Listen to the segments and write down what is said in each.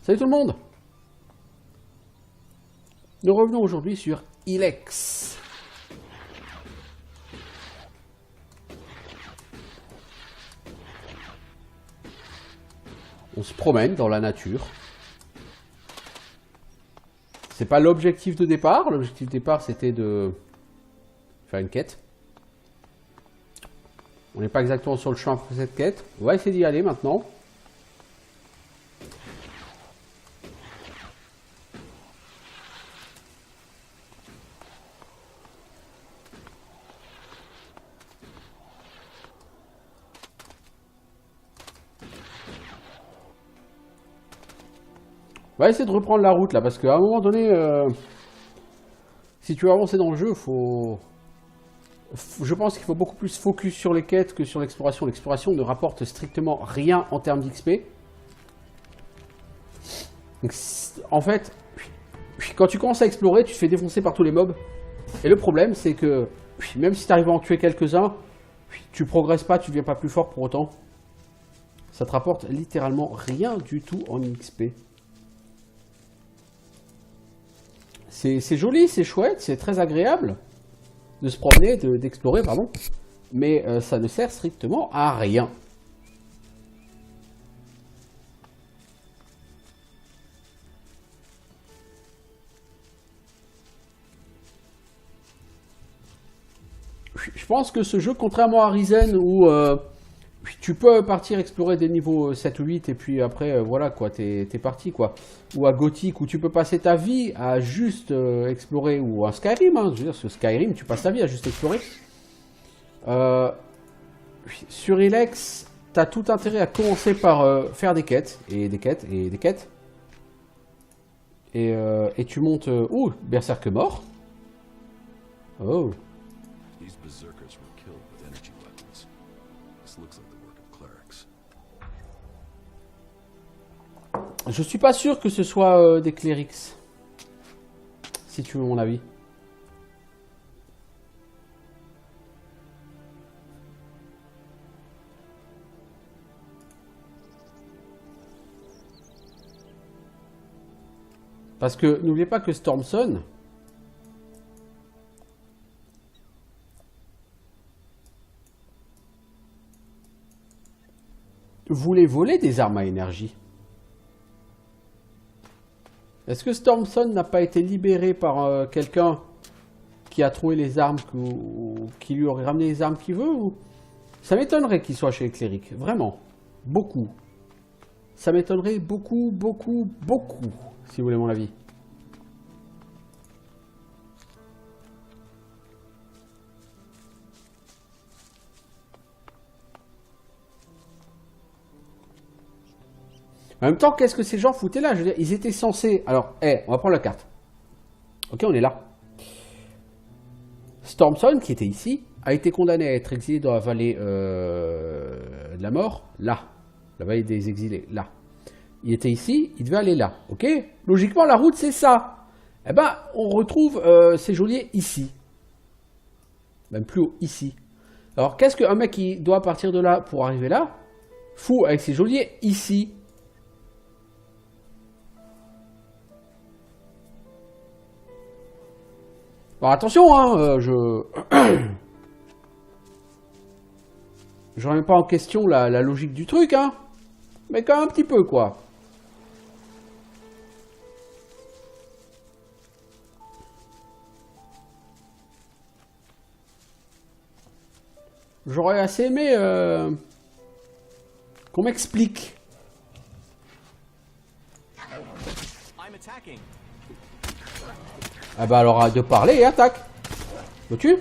Salut tout le monde. Nous revenons aujourd'hui sur Ilex. On se promène dans la nature. C'est pas l'objectif de départ. L'objectif de départ, c'était de faire une quête. On n'est pas exactement sur le chemin pour cette quête. On va essayer d'y aller maintenant. On va essayer de reprendre la route là, parce qu'à un moment donné, si tu veux avancer dans le jeu, je pense qu'il faut beaucoup plus focus sur les quêtes que sur l'exploration. L'exploration ne rapporte strictement rien en termes d'XP. En fait, quand tu commences à explorer, tu te fais défoncer par tous les mobs. Et le problème, c'est que même si tu arrives à en tuer quelques-uns, tu progresses pas, tu deviens pas plus fort pour autant. Ça te rapporte littéralement rien du tout en XP. C'est joli, c'est chouette, c'est très agréable de se promener, d'explorer, pardon. Mais ça ne sert strictement à rien. Je pense que ce jeu, contrairement à Risen, où tu peux partir explorer des niveaux 7 ou 8, et puis après, voilà, quoi, t'es parti, quoi. Ou à Gothic, où tu peux passer ta vie à juste explorer, ou à Skyrim, hein, je veux dire, sur Skyrim, tu passes ta vie à juste explorer. Sur Ilex, t'as tout intérêt à commencer par faire des quêtes, et des quêtes, et des quêtes. Et tu montes... ouh, Berserk mort. Oh. Je suis pas sûr que ce soit des clerics, si tu veux mon avis. Parce que n'oubliez pas que Stormson voulait voler des armes à énergie. Est-ce que Stormson n'a pas été libéré par quelqu'un qui a trouvé les armes, qui lui aurait ramené les armes qu'il veut ou... Ça m'étonnerait qu'il soit chez les clérics, vraiment. Beaucoup. Ça m'étonnerait beaucoup, beaucoup, beaucoup, si vous voulez mon avis. En même temps, qu'est-ce que ces gens foutaient là? Je veux dire, ils étaient censés... Alors, on va prendre la carte. Ok, on est là. Stormson, qui était ici, a été condamné à être exilé dans la vallée de la mort, là. La vallée des exilés, là. Il était ici, il devait aller là, ok? Logiquement, la route, c'est ça. Eh ben, on retrouve ces geôliers ici. Même plus haut, ici. Alors, qu'est-ce qu'un mec qui doit partir de là pour arriver là fout avec ses geôliers ici? Alors attention, hein, je remets pas en question la logique du truc, hein, mais quand même un petit peu, quoi. J'aurais assez aimé qu'on m'explique. Ah bah alors arrête de parler et attaque. Vois-tu?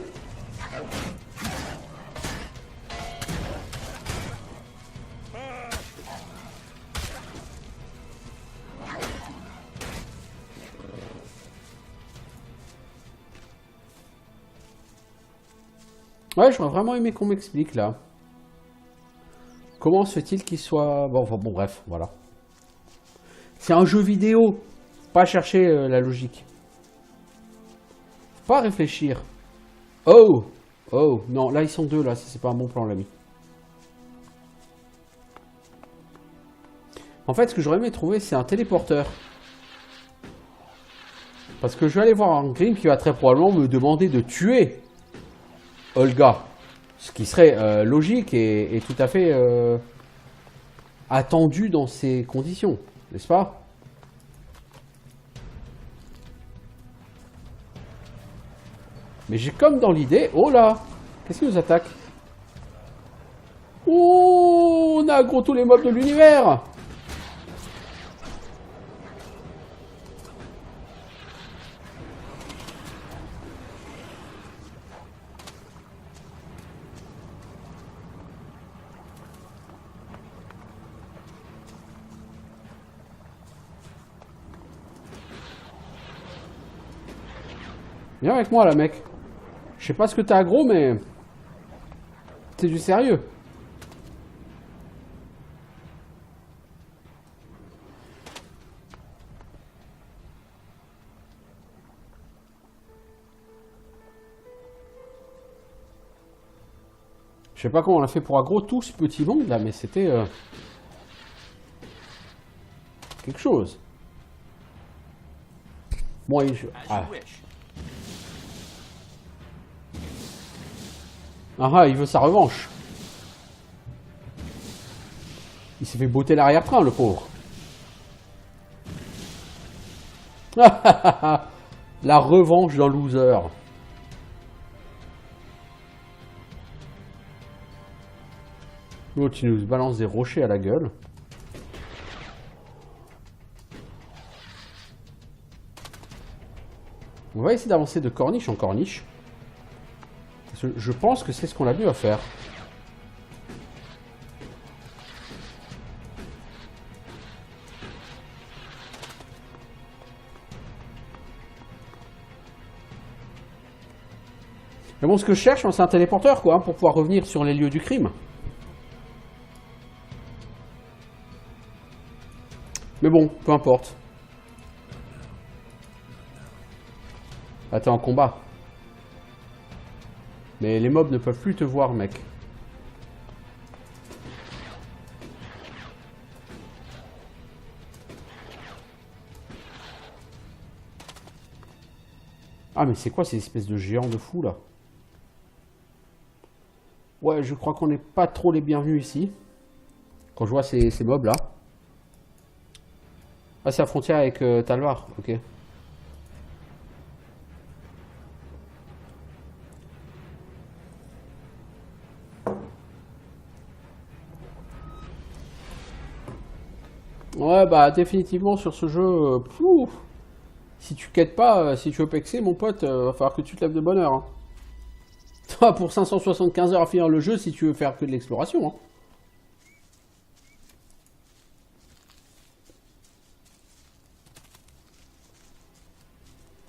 Ouais, j'aurais vraiment aimé qu'on m'explique là. Comment se fait-il qu'il soit... Bon, bref, voilà. C'est un jeu vidéo. Pas chercher la logique. Pas réfléchir. Oh! Oh, non, là ils sont deux, là, c'est pas un bon plan, l'ami. En fait, ce que j'aurais aimé trouver, c'est un téléporteur. Parce que je vais aller voir un Grim qui va très probablement me demander de tuer Olga. Ce qui serait logique et tout à fait attendu dans ces conditions, n'est-ce pas? Mais j'ai comme dans l'idée... Oh là! Qu'est-ce qui nous attaque? Oh! On a aggro tous les mobs de l'univers! Viens avec moi là, mec. Je sais pas ce que t'as aggro, mais... c'est du sérieux. Je sais pas comment on a fait pour aggro tout ce petit monde là, mais c'était... quelque chose. Bon, ah. Ah, il veut sa revanche. Il s'est fait botter l'arrière-train, le pauvre. La revanche d'un loser. L'autre, il nous balance des rochers à la gueule. On va essayer d'avancer de corniche en corniche. Je pense que c'est ce qu'on a dû à faire. Mais bon, ce que je cherche, c'est un téléporteur, quoi, hein, pour pouvoir revenir sur les lieux du crime. Mais bon, peu importe. Ah, t'es en combat. Mais les mobs ne peuvent plus te voir, mec. Ah, mais c'est quoi ces espèces de géants de fous, là? Ouais, je crois qu'on n'est pas trop les bienvenus ici. Quand je vois ces mobs-là. Ah, c'est la frontière avec Talvar, ok. Ouais, bah définitivement sur ce jeu, si tu quêtes pas, si tu veux pexer, mon pote, va falloir que tu te lèves de bonne heure. Hein. Toi, pour 575 heures à finir le jeu, si tu veux faire que de l'exploration. Hein.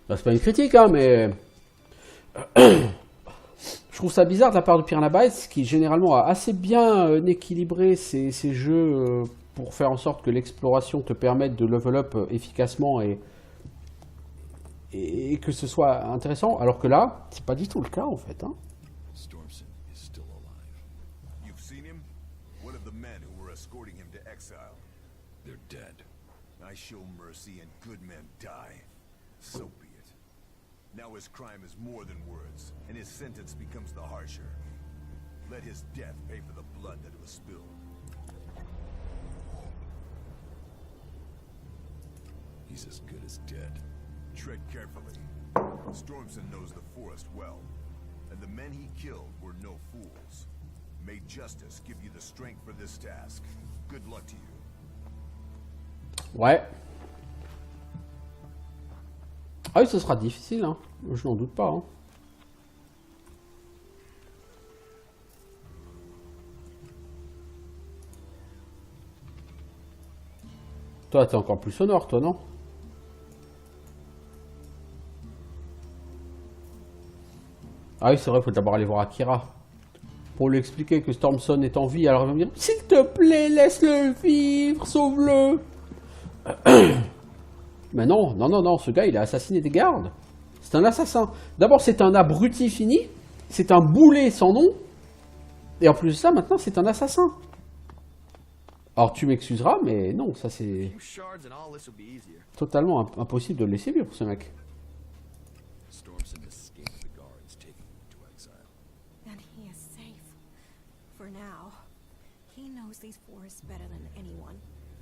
Bah, c'est pas une critique, hein, mais... Je trouve ça bizarre de la part de Piranha Bytes, qui généralement a assez bien équilibré ces jeux pour faire en sorte que l'exploration te permette de level up efficacement et que ce soit intéressant, alors que là, c'est pas du tout le cas en fait. Hein. Stormson is still alive. You've seen him? One of the men who were escorting him to exile. They're dead. I show mercy and good men die. So be it. Now his crime is more than words, and his sentence becomes the harsher. Let his death pay for the blood that was spilled. He's as good as dead. Tread carefully. Stormson knows the forest well, and the men he killed were no fools. May justice give you the strength for this task. Good luck to you. Ouais. Ah oui, ce sera difficile, hein. Je n'en doute pas. Hein. Toi, t'es encore plus sonore, toi, non? Ah oui, c'est vrai, il faut d'abord aller voir Akira. Pour lui expliquer que Stormson est en vie, alors il va me dire « S'il te plaît, laisse-le vivre, sauve-le » Mais non, non, non, non, ce gars, il a assassiné des gardes. C'est un assassin. D'abord, c'est un abruti fini. C'est un boulet sans nom. Et en plus de ça, maintenant, c'est un assassin. Alors tu m'excuseras, mais non, ça c'est Few shards and all this will be easier. totalement impossible de le laisser vivre, ce mec. Stormson escaped the guards, taking him into exile. And he is safe. For now. He knows these forests better than anyone.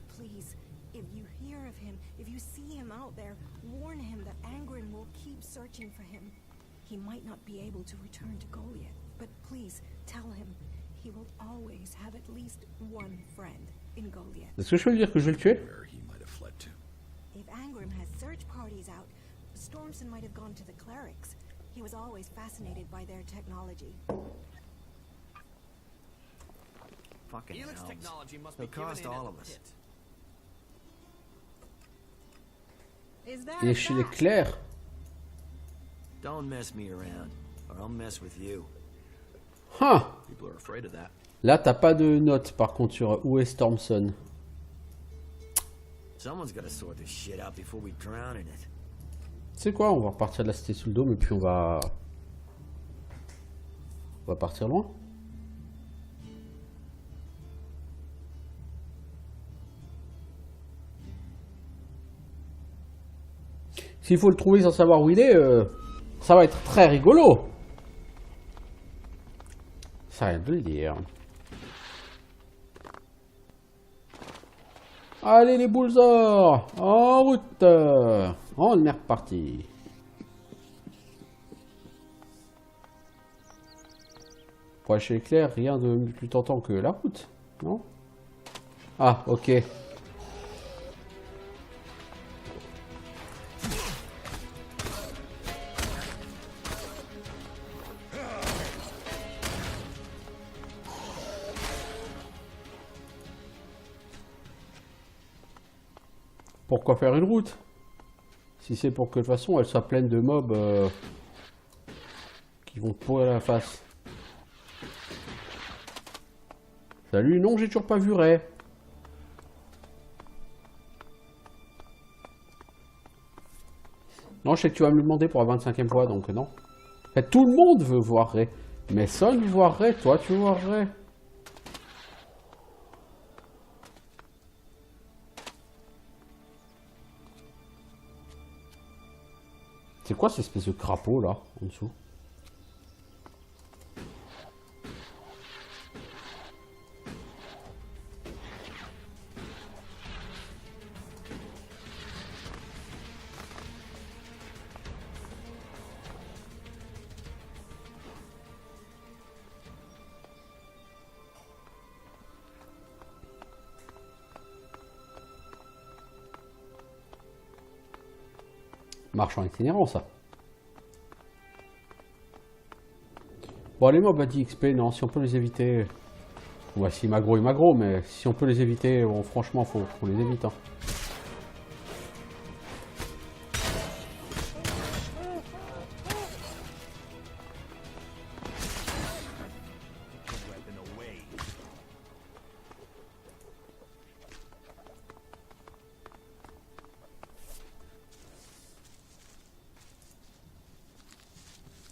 Please, if you hear of him, if you see him out there, warn him that Angren will keep searching for him. He might not be able to return to Goliath, but please tell him he will always have at least one friend in Goliath. Est-ce que je peux lui dire que je vais le tuer? Where he might have fled to. If Angren has search parties out, Stormson might have gone to the clerics. He was always fascinated by their technology. Fucking Helix elves. technology must They'll be given cost in all at of the us. pit. Is that Il est chez les clercs. Don't mess me around, or I'll mess with you. Huh. People are afraid of that. Là, t'as pas de note par contre sur où est Stormson. Someone's gotta sort this shit out before we drown in it. Tu sais quoi, on va repartir de la cité sous le dôme et puis on va partir loin. S'il faut le trouver sans savoir où il est, ça va être très rigolo. Ça rien de le dire. Allez les boulesors, en route. On est reparti. Pour aller chez Claire, rien de plus tentant que la route, non? Ah, ok. Pourquoi faire une route? Si c'est pour que de toute façon elle soit pleine de mobs qui vont te pourrir la face. Salut, non, j'ai toujours pas vu Ray. Non, je sais que tu vas me le demander pour la 25e fois, donc non. En fait, tout le monde veut voir Ray. Mais Son veut voir Ray, toi tu veux voir Ray. C'est quoi cette espèce de crapaud là, en dessous? Marchand itinérant, ça. Bon, les mobs à 10 XP, non, si on peut les éviter. Ouais, si magro est magro, mais si on peut les éviter, bon, franchement, faut les éviter. Hein.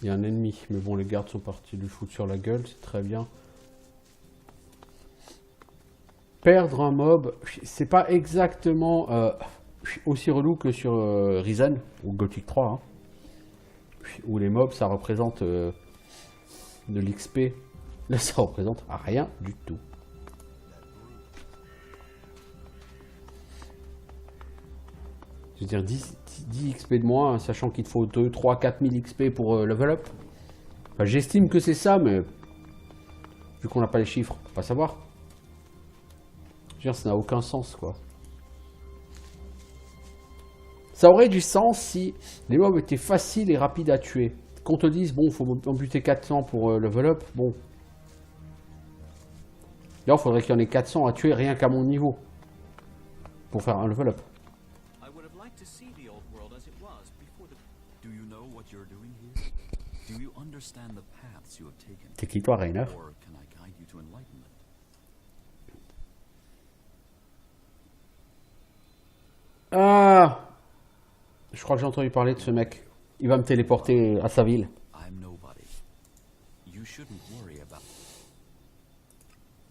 Il y a un ennemi, mais bon, les gardes sont partis lui foutre sur la gueule, c'est très bien. Perdre un mob, c'est pas exactement aussi relou que sur Risen ou Gothic 3, hein, où les mobs ça représente de l'XP. Là, ça représente rien du tout. Je veux dire, 10 XP de moins, sachant qu'il te faut 2, 3, 4 000 XP pour level up. Enfin, j'estime que c'est ça, mais vu qu'on n'a pas les chiffres, on peut pas savoir. Je veux dire, ça n'a aucun sens, quoi. Ça aurait du sens si les mobs étaient faciles et rapides à tuer. Qu'on te dise, bon, il faut en buter 400 pour level up, bon. Là, il faudrait qu'il y en ait 400 à tuer rien qu'à mon niveau. Pour faire un level up. I would have liked to see the old world as it was before the... Do you know what you're doing here? Do you understand the paths you have taken? C'est qui toi, Rainer? Or can I guide you to enlightenment? Ah! Je crois que j'ai entendu parler de ce mec. Il va me téléporter à sa ville. I'm nobody. You shouldn't worry about...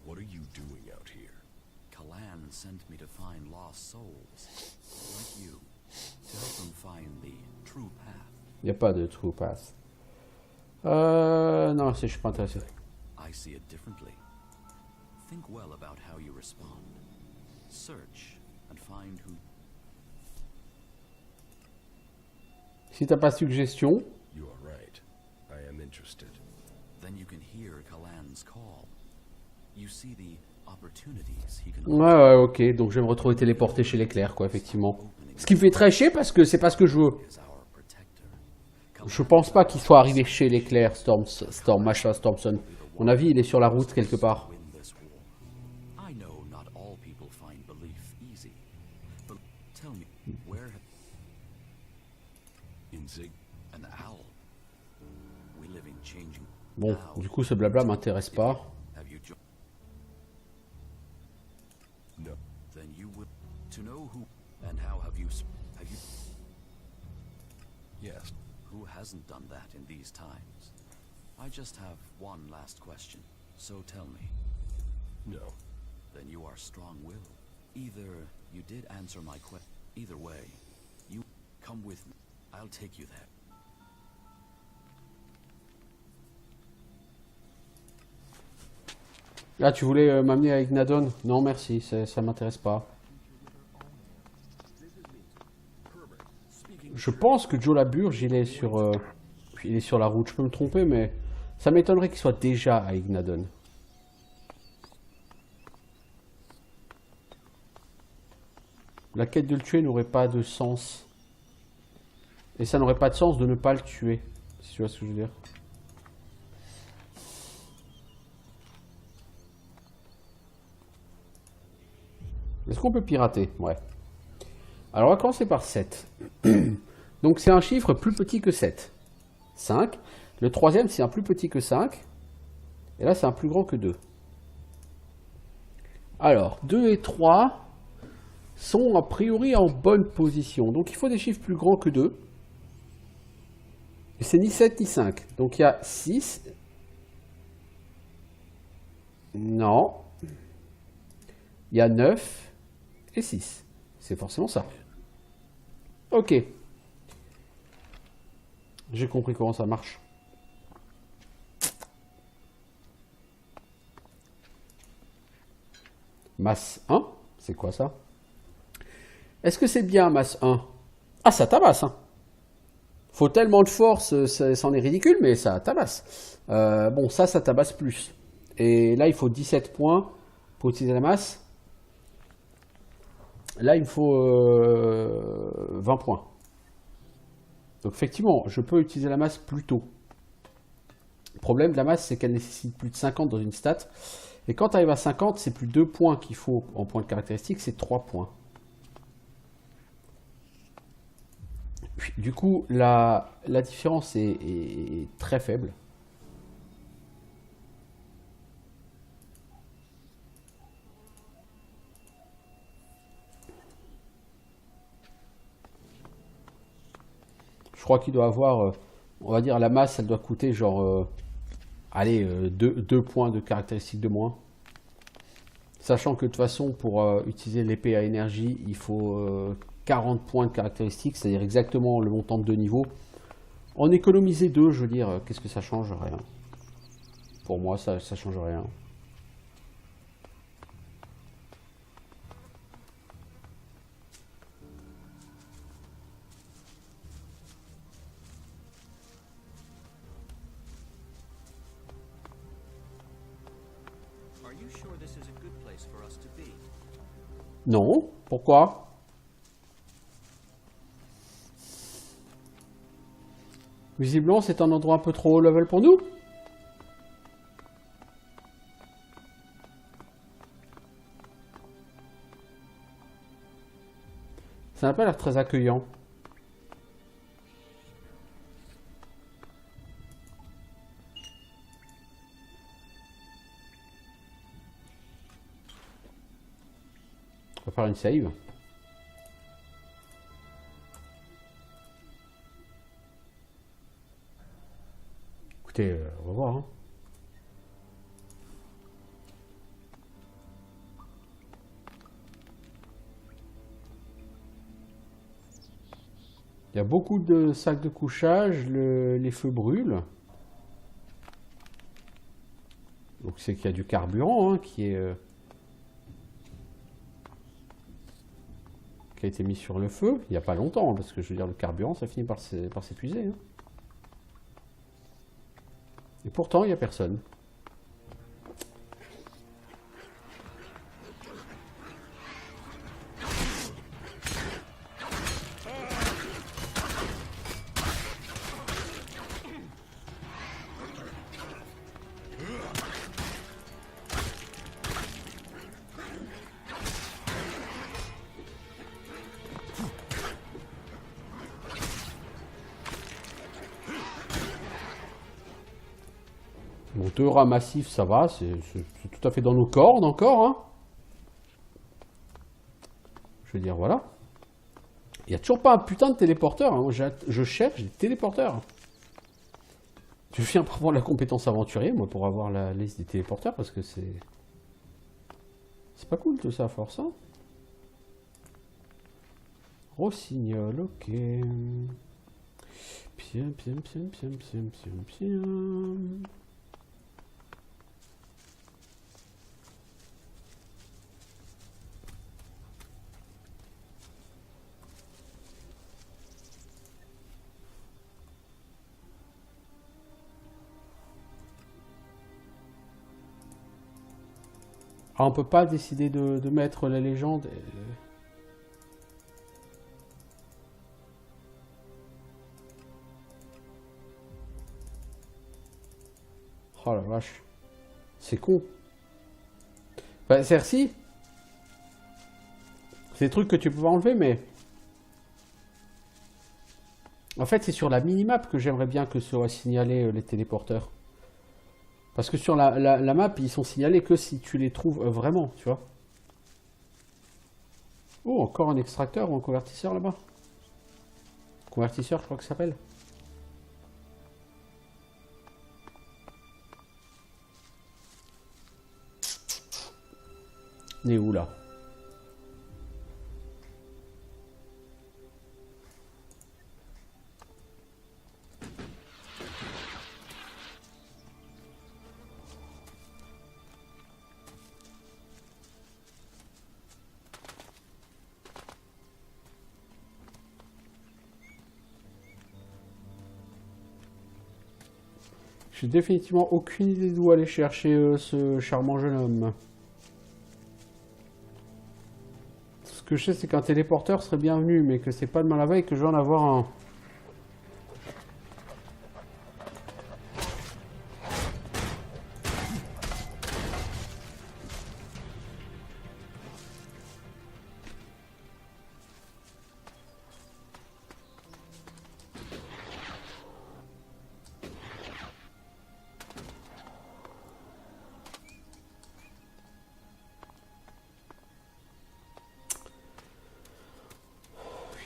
What are you doing out here? Kalam sent me to find lost souls, like you, to help them find the true path. Il n'y a pas de true path. Non, je suis pas intéressé. I see it differently. Think well about how you respond. Search and find who. Si t'as pas de suggestion, You are right. I am interested. Then you can hear Kalan's call. You see the opportunities he can ouais, ok, donc je vais me retrouver téléporté chez l'éclair, quoi, effectivement. Ce qui me fait très chier parce que c'est pas ce que je veux. as our protector. Je pense pas qu'il soit arrivé chez l'éclair, Machin Stormson. À mon avis, il est sur la route quelque part. Win this war. I know not all people find belief easy, but tell me, where In Zig. an owl? We live in changing. Bon, Now, du coup, ce blabla m'intéresse pas. have you joined? No. Then you would to know who and how have you have you Yes. who hasn't done that in these times? I just have one last question. So tell me, No. then you are strong-willed. Either you did answer my question. Either way, you come with me. I'll take you there. Là, tu voulais m'amener avec Nadon? Non, merci, ça m'intéresse pas. Je pense que Joe Laburge, il est sur la route. Je peux me tromper, mais ça m'étonnerait qu'il soit déjà à Ignadon. La quête de le tuer n'aurait pas de sens. Et ça n'aurait pas de sens de ne pas le tuer. Si tu vois ce que je veux dire. Est-ce qu'on peut pirater? Ouais. Alors on va commencer par 7. Donc c'est un chiffre plus petit que 7. 5. Le troisième c'est un plus petit que 5. Et là c'est un plus grand que 2. Alors 2 et 3 sont a priori en bonne position. Donc il faut des chiffres plus grands que 2. Et c'est ni 7 ni 5. Donc il y a 6. Non. Il y a 9 et 6. C'est forcément ça. Ok. J'ai compris comment ça marche. Masse 1. C'est quoi ça? Est-ce que c'est bien masse 1? Ah, ça tabasse, hein. Faut tellement de force, c'en est ridicule, mais ça tabasse. Bon, ça tabasse plus. Et là, il faut 17 points pour utiliser la masse. Là, il me faut 20 points. Donc, effectivement, je peux utiliser la masse plus tôt. Le problème de la masse, c'est qu'elle nécessite plus de 50 dans une stat. Et quand tu arrives à 50, c'est plus 2 points qu'il faut en points de caractéristique, c'est 3 points. Du coup, la différence est très faible. Je crois qu'il doit avoir, on va dire, la masse, elle doit coûter genre, allez, 2 points de caractéristiques de moins. Sachant que de toute façon, pour utiliser l'épée à énergie, il faut 40 points de caractéristiques, c'est-à-dire exactement le montant de 2 niveaux. En économiser 2, je veux dire, qu'est-ce que ça change? Rien. Pour moi, ça change rien. Are you sure this is a good place for us to be? Non, pourquoi? Visiblement, c'est un endroit un peu trop haut level pour nous. Ça n'a pas l'air très accueillant. On va faire une save. Écoutez, on va voir. Hein. Il y a beaucoup de sacs de couchage, les feux brûlent. Donc c'est qu'il y a du carburant hein, qui a été mis sur le feu. Il n'y a pas longtemps, parce que je veux dire, le carburant, ça finit par s'épuiser. Hein. Et pourtant, il n'y a personne. Bon, 2 rats massifs, ça va, c'est tout à fait dans nos cordes encore. Hein. Je veux dire, voilà. Il n'y a toujours pas un putain de téléporteur. Hein. Je cherche des téléporteurs. Je viens pour avoir la compétence aventurier, moi, pour avoir la liste des téléporteurs, parce que c'est... C'est pas cool tout ça, à force. Hein. Rossignol, ok. Bien. Ah, on peut pas décider de mettre la légende. Oh la vache. C'est con. Bah, Cersei. C'est des trucs que tu peux pas enlever, mais... En fait, c'est sur la minimap que j'aimerais bien que soient signalés les téléporteurs. Parce que sur la map, ils sont signalés que si tu les trouves vraiment, tu vois. Oh, encore un extracteur ou un convertisseur là-bas. Convertisseur, je crois que ça s'appelle. Il est où là? J'ai définitivement aucune idée d'où aller chercher ce charmant jeune homme. Ce que je sais, c'est qu'un téléporteur serait bienvenu, mais que c'est pas demain la veille que je vais en avoir un.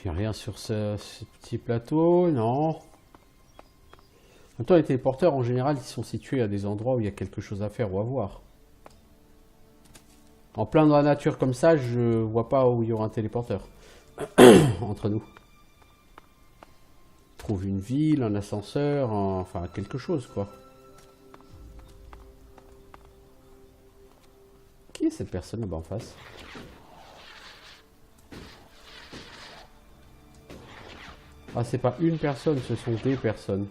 Il n'y a rien sur ce petit plateau, non. En même temps, les téléporteurs, en général, ils sont situés à des endroits où il y a quelque chose à faire ou à voir. En plein dans la nature comme ça, je vois pas où il y aura un téléporteur. Entre nous. Trouve une ville, un ascenseur, enfin quelque chose, quoi. Qui est cette personne là-bas en face ? Ah, c'est pas une personne, ce sont des personnes.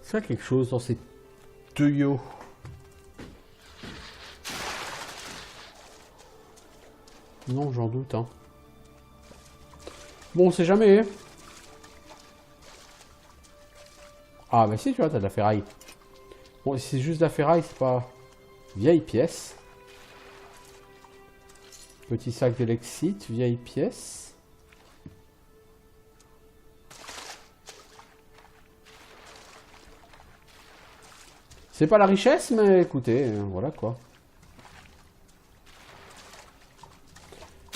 C'est quelque chose dans ces tuyaux. Non, j'en doute, hein. Bon, on sait jamais. Ah, bah si, tu vois, t'as de la ferraille. Bon, si c'est juste de la ferraille, c'est pas... Vieille pièce. Petit sac de Lexite, vieille pièce. C'est pas la richesse, mais écoutez, voilà quoi.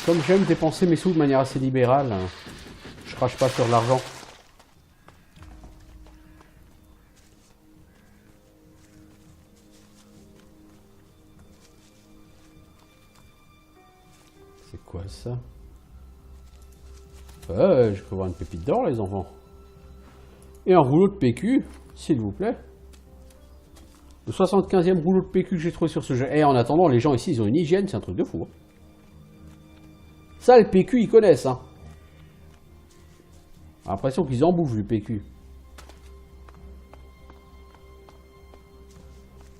Comme j'aime dépenser mes sous de manière assez libérale, je crache pas sur l'argent. C'est quoi ça? Ouais, je peux voir une pépite d'or, les enfants. Et un rouleau de PQ, s'il vous plaît. Le 75e rouleau de PQ que j'ai trouvé sur ce jeu. Et en attendant, les gens ici, ils ont une hygiène, c'est un truc de fou. Hein. Ça, le PQ, ils connaissent. Hein. J'ai l'impression qu'ils en bouffent, du PQ.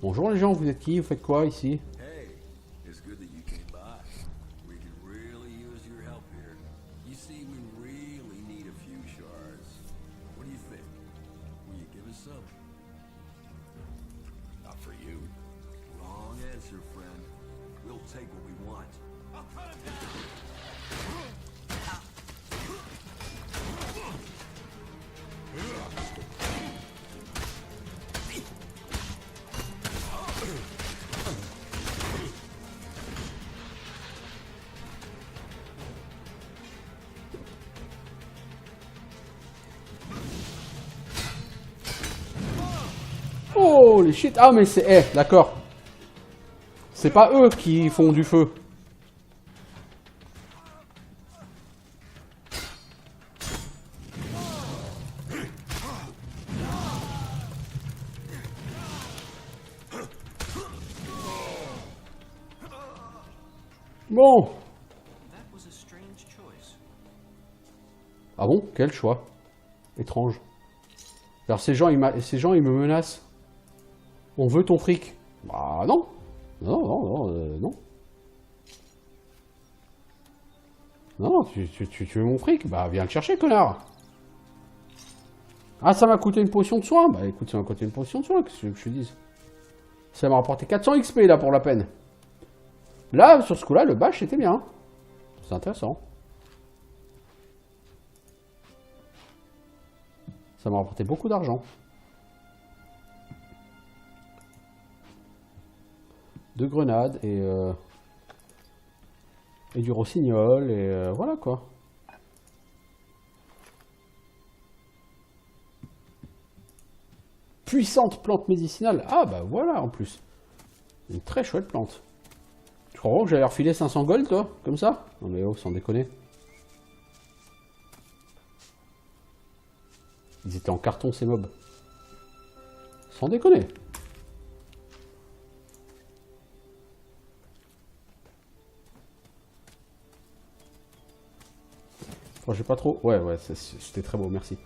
Bonjour les gens, vous êtes qui? Vous faites quoi ici? Hey, it's good that you came by. We could really use your help here. You see, we really need a few shards. What do you think? Will you give us some? Not for you. Wrong answer, friend. We'll take what we want. I'll cut him down! Oh les shit. Ah mais c'est... Eh, d'accord. C'est pas eux qui font du feu. Bon. That was a strange choice. Ah bon? Quel choix? Étrange. Alors ces gens, ils me menacent. On veut ton fric. Bah non. Non, non, non, non. Non, tu veux mon fric? Bah viens le chercher, connard. Ah, ça m'a coûté une potion de soin. Bah écoute, ça m'a coûté une potion de soin, qu'est-ce que je te dise? Ça m'a rapporté 400 XP là pour la peine. Là, sur ce coup-là, le bash était bien. C'est intéressant. Ça m'a rapporté beaucoup d'argent. 2 grenades et du rossignol et voilà quoi. Puissante plante médicinale. Ah bah voilà en plus. Une très chouette plante. Tu crois que j'allais leur filer 500 gold toi? Comme ça? Non mais oh, sans déconner. Ils étaient en carton ces mobs. Sans déconner. Enfin, j'ai pas trop... Ouais, c'était très beau, merci.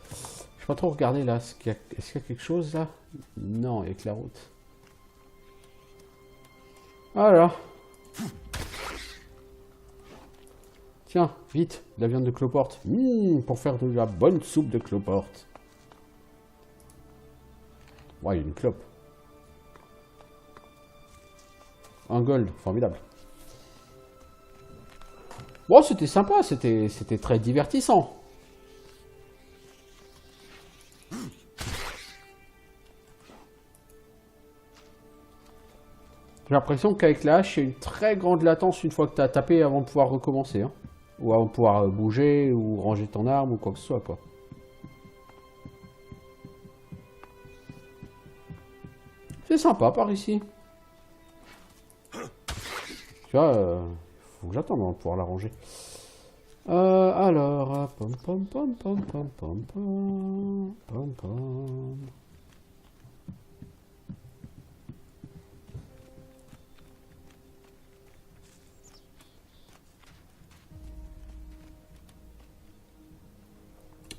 J'ai pas trop regardé là. Est-ce qu'il y a quelque chose là? Non, avec la route. Voilà. Tiens, vite, de la viande de cloporte. Pour faire de la bonne soupe de cloporte. Ouais, il y a une clope. Un gold, formidable. Bon, c'était sympa, c'était très divertissant. J'ai l'impression qu'avec la hache, il y a une très grande latence une fois que tu as tapé avant de pouvoir recommencer. Hein. Ou avant de pouvoir bouger, ou ranger ton arme, ou quoi que ce soit, quoi. C'est sympa par ici. Tu vois, faut que j'attende avant de pouvoir la ranger. Alors, pom pom pom pom pom pom pom pom pom.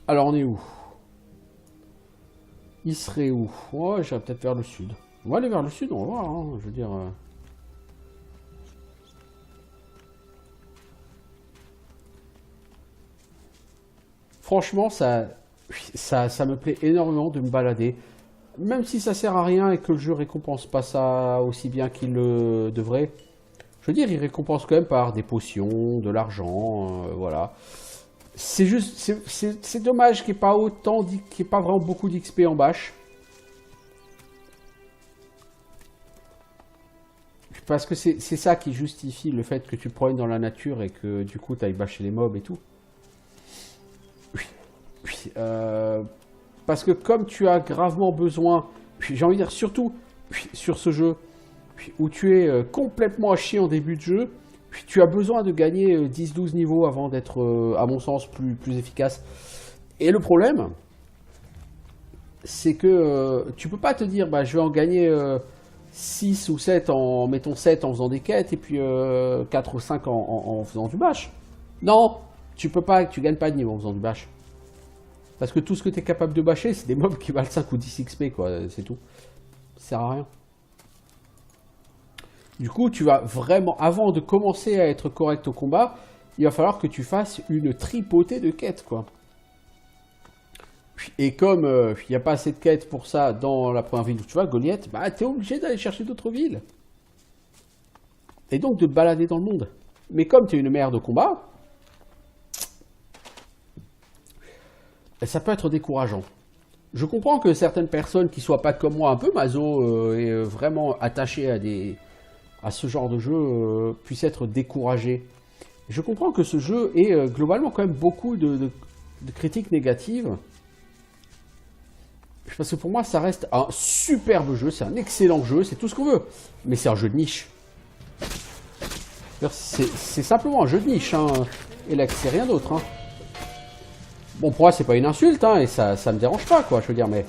Alors on est où? Il serait où? Ouais, j'irai peut-être vers le sud. On va aller vers le sud, on va voir, hein, je veux dire... Franchement, ça me plaît énormément de me balader. Même si ça sert à rien et que le jeu récompense pas ça aussi bien qu'il le devrait. Je veux dire, il récompense quand même par des potions, de l'argent, voilà. C'est juste, c'est dommage qu'il n'y ait pas autant, qu'il n'y ait pas vraiment beaucoup d'XP en bâche. parce que c'est ça qui justifie le fait que tu te promènes dans la nature et que du coup tu ailles bâcher les mobs et tout. Oui. Oui. Parce que comme tu as gravement besoin, j'ai envie de dire surtout sur ce jeu, où tu es complètement à chier en début de jeu, tu as besoin de gagner 10-12 niveaux avant d'être, à mon sens, plus efficace. Et le problème, c'est que tu peux pas te dire, bah, je vais en gagner 6 ou 7 mettons 7 en faisant des quêtes, et puis 4 ou 5 en faisant du bash. Non, tu peux pas, tu gagnes pas de niveau en faisant du bash. Parce que tout ce que tu es capable de bâcher, c'est des mobs qui valent 5 ou 10 XP, quoi, c'est tout. Ça sert à rien. Du coup, tu vas vraiment, avant de commencer à être correct au combat, il va falloir que tu fasses une tripotée de quêtes, quoi. Et comme il n'y a pas assez de quêtes pour ça dans la première ville où tu vas, Goliath, bah t'es obligé d'aller chercher d'autres villes. Et donc de te balader dans le monde. Mais comme tu es une mère de combat, ça peut être décourageant. Je comprends que certaines personnes qui soient pas comme moi, un peu maso et vraiment attachées à ce genre de jeu, puissent être découragées. Je comprends que ce jeu ait globalement quand même beaucoup de critiques négatives. Parce que pour moi, ça reste un superbe jeu, c'est un excellent jeu, c'est tout ce qu'on veut. Mais c'est un jeu de niche. C'est simplement un jeu de niche, hein. Et là, c'est rien d'autre, hein. Bon, pour moi, c'est pas une insulte, hein, et ça me dérange pas, quoi, je veux dire, mais...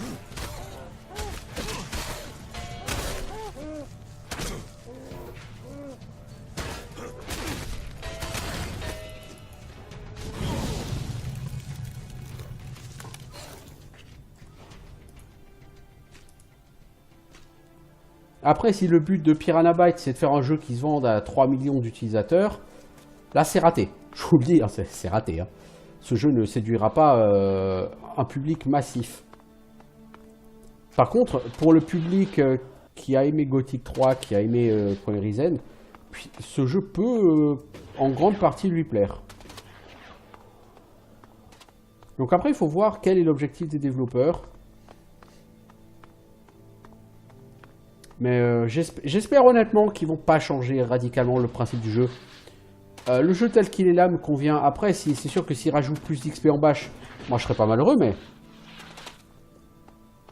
Après, si le but de Piranha Bytes, c'est de faire un jeu qui se vende à 3 millions d'utilisateurs, là, c'est raté. Je vous le dis, hein, c'est raté, hein. Ce jeu ne séduira pas un public massif. Par contre, pour le public qui a aimé Gothic 3, qui a aimé Premier Risen, ce jeu peut en grande partie lui plaire. Donc après, il faut voir quel est l'objectif des développeurs. Mais j'espère honnêtement qu'ils vont pas changer radicalement le principe du jeu. Le jeu tel qu'il est là me convient. Après, c'est sûr que s'ils rajoutent plus d'XP en bâche, moi je serais pas malheureux, mais...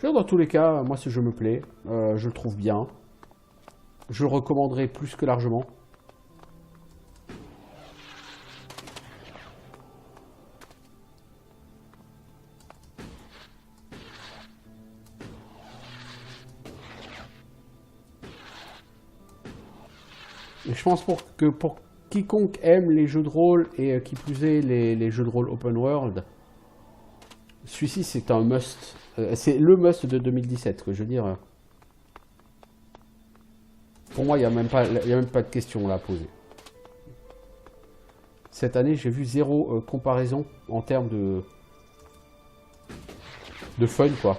Dans tous les cas, moi ce jeu me plaît. Je le trouve bien. Je le recommanderais plus que largement. Et je pense que pour quiconque aime les jeux de rôle et qui plus est les jeux de rôle open world, celui-ci c'est un must. C'est le must de 2017, que je veux dire. Pour moi, il n'y a même pas de question là à poser. Cette année, j'ai vu zéro comparaison en termes de fun, quoi.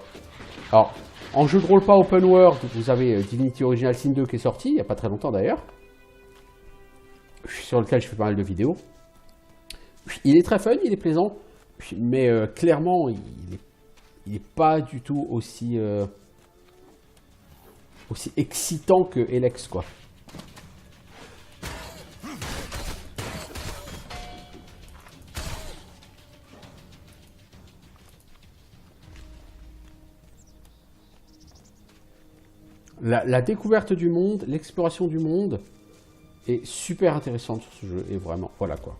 Alors, en jeu de rôle pas open world, vous avez Divinity Original Sin 2 qui est sorti, il n'y a pas très longtemps d'ailleurs. Sur lequel je fais pas mal de vidéos. Il est très fun, il est plaisant, mais clairement, il n'est pas du tout aussi excitant que Elex, quoi. La découverte du monde, l'exploration du monde est super intéressante sur ce jeu, et vraiment, voilà quoi.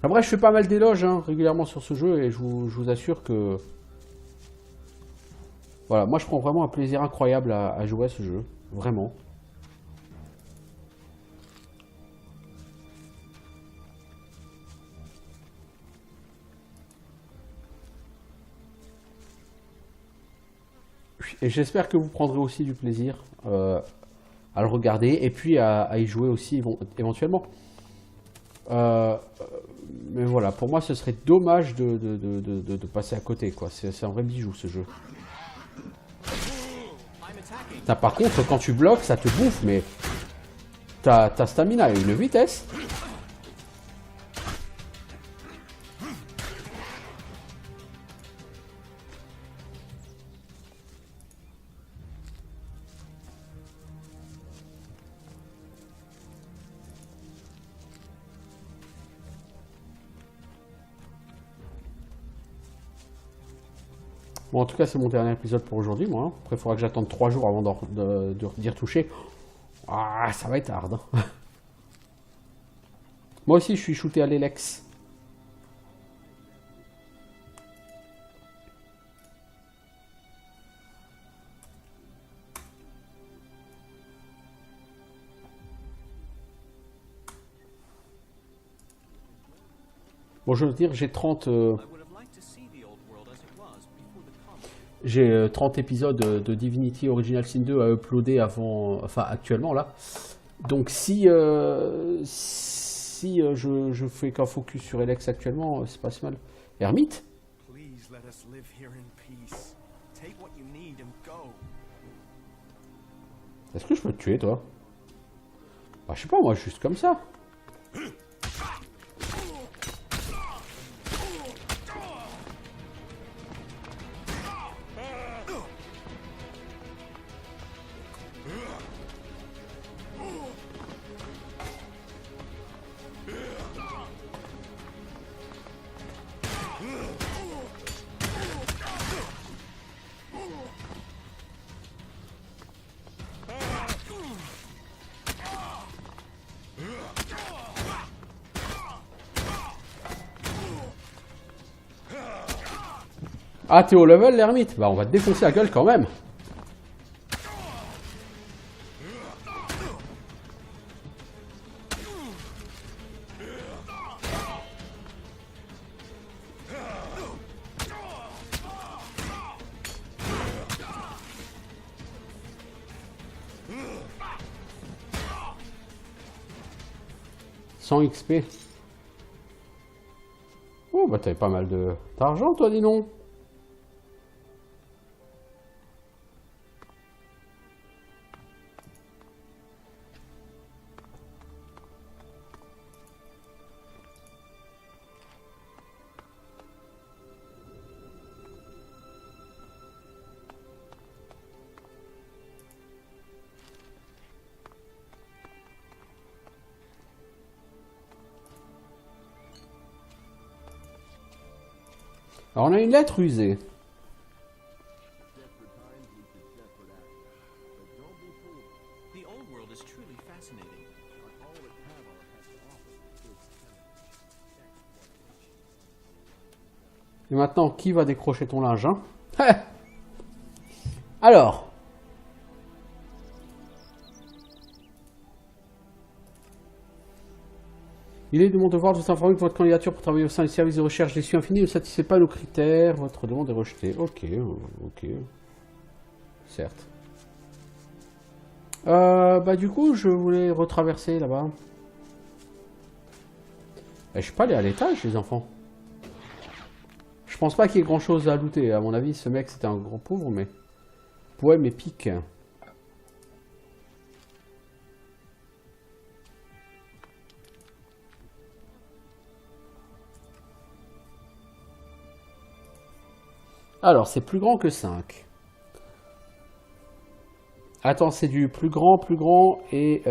Après, je fais pas mal d'éloges régulièrement sur ce jeu, et je vous assure que... Voilà, moi je prends vraiment un plaisir incroyable à jouer à ce jeu, vraiment. Et j'espère que vous prendrez aussi du plaisir à le regarder et puis à y jouer aussi éventuellement. Mais voilà, pour moi ce serait dommage de passer à côté, quoi. C'est un vrai bijou ce jeu. Par contre, quand tu bloques, ça te bouffe, mais ta stamina a une vitesse. Bon, en tout cas, c'est mon dernier épisode pour aujourd'hui, moi. Après, il faudra que j'attende 3 jours avant d'y retoucher. Ah, ça va être hard. Hein. Moi aussi, je suis shooté à l'Elex. Bon, je veux dire, j'ai 30... I would have liked to see the old world as it was before the comet. J'ai 30 épisodes de Divinity Original Sin 2 à uploader avant, enfin actuellement là. Donc si je fais qu'un focus sur Elex actuellement, c'est pas si mal. Hermite? Please let us live here in peace. Take what you need and go. Est-ce que je peux te tuer toi? Bah je sais pas, moi juste comme ça. Ah, t'es au level l'ermite? Bah on va te défoncer la gueule quand même. Sans XP. Oh bah t'avais pas mal d'argent toi, dis donc. Alors on a une lettre usée. The old world is truly fascinating. Et maintenant, qui va décrocher ton linge, hein? Alors. Il est de mon devoir de vous informer que votre candidature pour travailler au sein du service de recherche d'Essuie Infini ne satisfait pas nos critères. Votre demande est rejetée. Ok, ok. Certes. Bah du coup, je voulais retraverser là-bas. Je suis pas allé à l'étage, les enfants. Je pense pas qu'il y ait grand-chose à looter. À mon avis, ce mec, c'était un gros pauvre, mais... Poème épique. Alors, c'est plus grand que 5. Attends, c'est du plus grand et...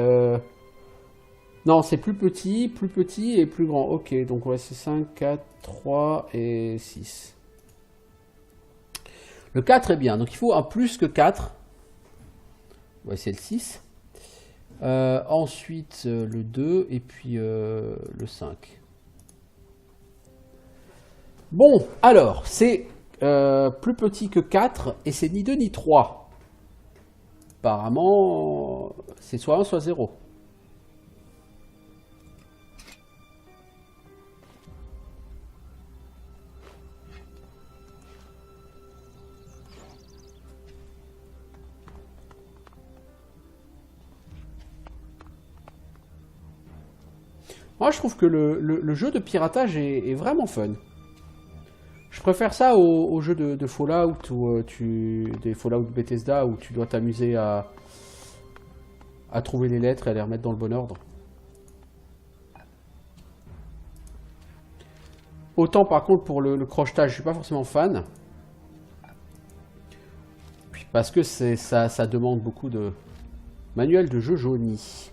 Non, c'est plus petit et plus grand. Ok, donc ouais, c'est 5, 4, 3 et 6. Le 4 est bien, donc il faut un plus que 4. Ouais, c'est le 6. Ensuite, le 2 et puis le 5. Bon, alors, c'est plus petit que 4 et c'est ni 2 ni 3. Apparemment, c'est soit 1 soit 0. Moi, je trouve que le jeu de piratage est vraiment fun. Je préfère ça aux jeux de Fallout ou des Fallout Bethesda où tu dois t'amuser à trouver les lettres et à les remettre dans le bon ordre. Autant par contre pour le crochetage, je suis pas forcément fan. Puis parce que ça demande beaucoup de manuel de jeu jauni.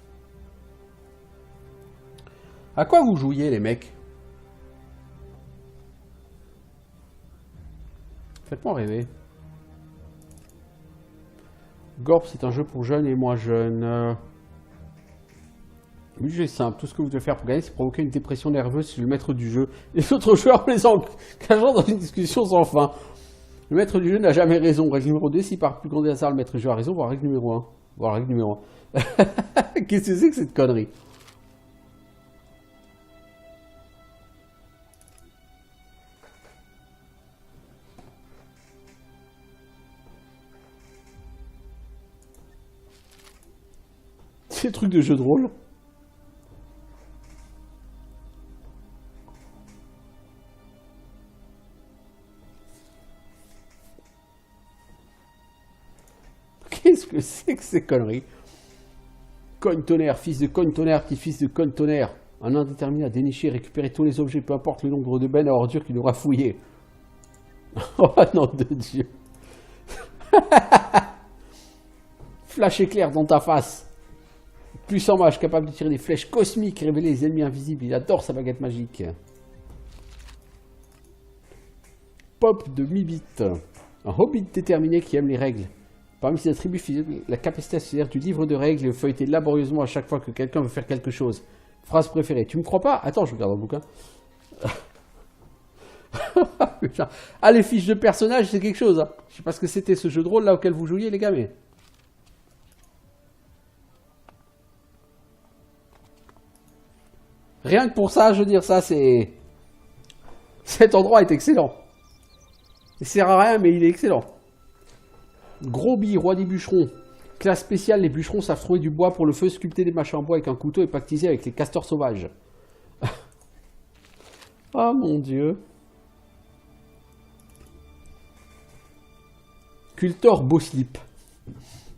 À quoi vous jouiez les mecs? Faites-moi rêver. Gorp, c'est un jeu pour jeunes et moins jeunes. Le jeu est simple. Tout ce que vous devez faire pour gagner, c'est provoquer une dépression nerveuse chez le maître du jeu. Les autres joueurs les engageant dans une discussion sans fin. Le maître du jeu n'a jamais raison. Règle numéro 2, si par plus grand hasard le maître du jeu a raison, voire règle numéro 1. Voire règle numéro 1. Qu'est-ce que c'est que cette connerie? C'est le truc de jeu de rôle. Qu'est-ce que c'est que ces conneries? Cogne tonnerre, fils de cogne tonnerre, petit fils de cogne tonnerre. Un indéterminé à dénicher et récupérer tous les objets, peu importe le nombre de bennes à ordures qu'il aura fouillé. Oh nom de Dieu. Flash éclair dans ta face. Puissant mage capable de tirer des flèches cosmiques et révéler les ennemis invisibles. Il adore sa baguette magique. Pop de mi-bit. Un hobbit déterminé qui aime les règles. Parmi ses attributs physiques, la capacité à se servir du livre de règles et feuilleter laborieusement à chaque fois que quelqu'un veut faire quelque chose. Phrase préférée. Tu me crois pas? Attends, je regarde dans le bouquin. Ah, les fiches de personnages, c'est quelque chose. Hein. Je sais pas ce que c'était ce jeu de rôle là auquel vous jouiez, les gars, mais... Rien que pour ça, je veux dire, ça, c'est... Cet endroit est excellent. Il sert à rien, mais il est excellent. Gros billes, roi des bûcherons. Classe spéciale, les bûcherons savent trouver du bois pour le feu, sculpter des machins en bois avec un couteau et pactiser avec les castors sauvages. Oh mon dieu. Cultor beau slip.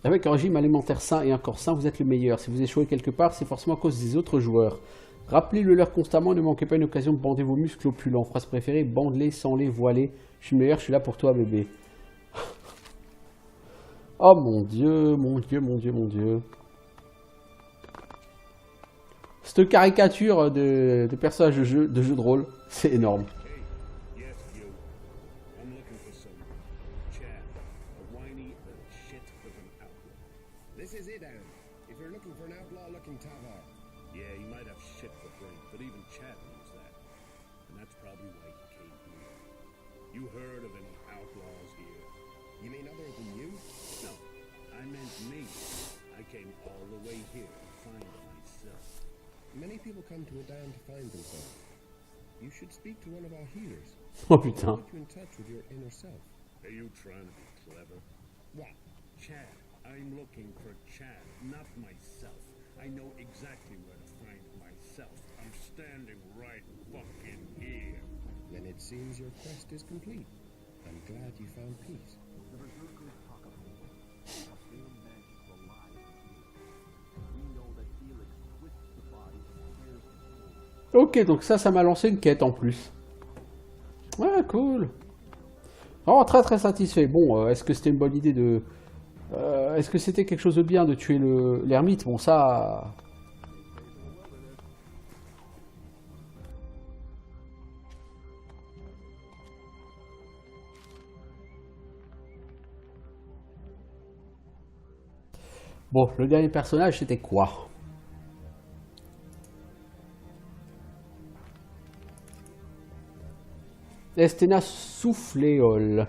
Avec un régime alimentaire sain et un corps sain, vous êtes le meilleur. Si vous échouez quelque part, c'est forcément à cause des autres joueurs. Rappelez-le leur constamment, ne manquez pas une occasion de bander vos muscles opulents. Phrase préférée, bande-les, sans-les, voilez. Je suis le meilleur, je suis là pour toi, bébé. Oh mon dieu, mon dieu, mon dieu, mon dieu. Cette caricature de personnage de jeu de rôle, c'est énorme. Yes, you. I'm looking for some Chad, a whiny little shit of an outlaw. This is it, Aaron. If you're looking for an outlaw-looking Tavar. Yeah, he might have shit for brain, but even Chad knows that. And that's probably why he came here. You heard of any outlaws here? You mean other than you? No, I meant me. I came all the way here to find myself. Many people come to Adan to find themselves. You should speak to one of our healers. Oh putain. Put you in touch with your inner self. Are you trying to be clever? What? Chad. I'm looking for Chad, not myself. I know exactly where to find myself. I'm standing right fucking here. Then it seems your quest is complete. I'm glad you found peace. Ok, donc ça m'a lancé une quête en plus. Ouais, cool. Vraiment très très satisfait. Bon, est-ce que c'était une bonne idée de... est-ce que c'était quelque chose de bien de tuer l'ermite? Bon, ça... Bon, le dernier personnage, c'était quoi? Estena Souffléole.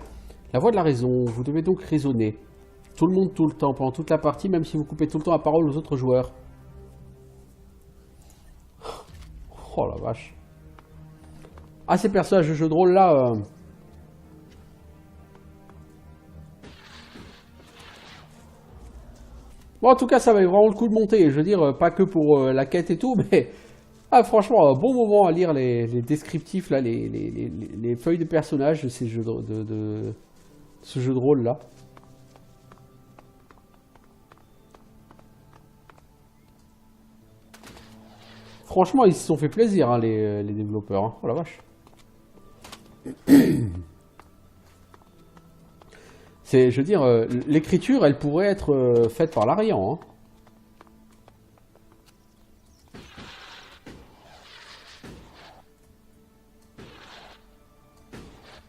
La voix de la raison. Vous devez donc raisonner. Tout le monde, tout le temps, pendant toute la partie, même si vous coupez tout le temps la parole aux autres joueurs. Oh la vache. Ah, ces personnages de jeu de rôle là... Bon, en tout cas, ça valait vraiment le coup de monter. Je veux dire, pas que pour la quête et tout, mais... Ah, franchement, un bon moment à lire les descriptifs, là, les feuilles de personnages de ces jeux ce jeu de rôle là. Franchement, ils se sont fait plaisir, hein, les développeurs. Hein. Oh la vache. Je veux dire, l'écriture, elle pourrait être faite par l'Arian. Hein.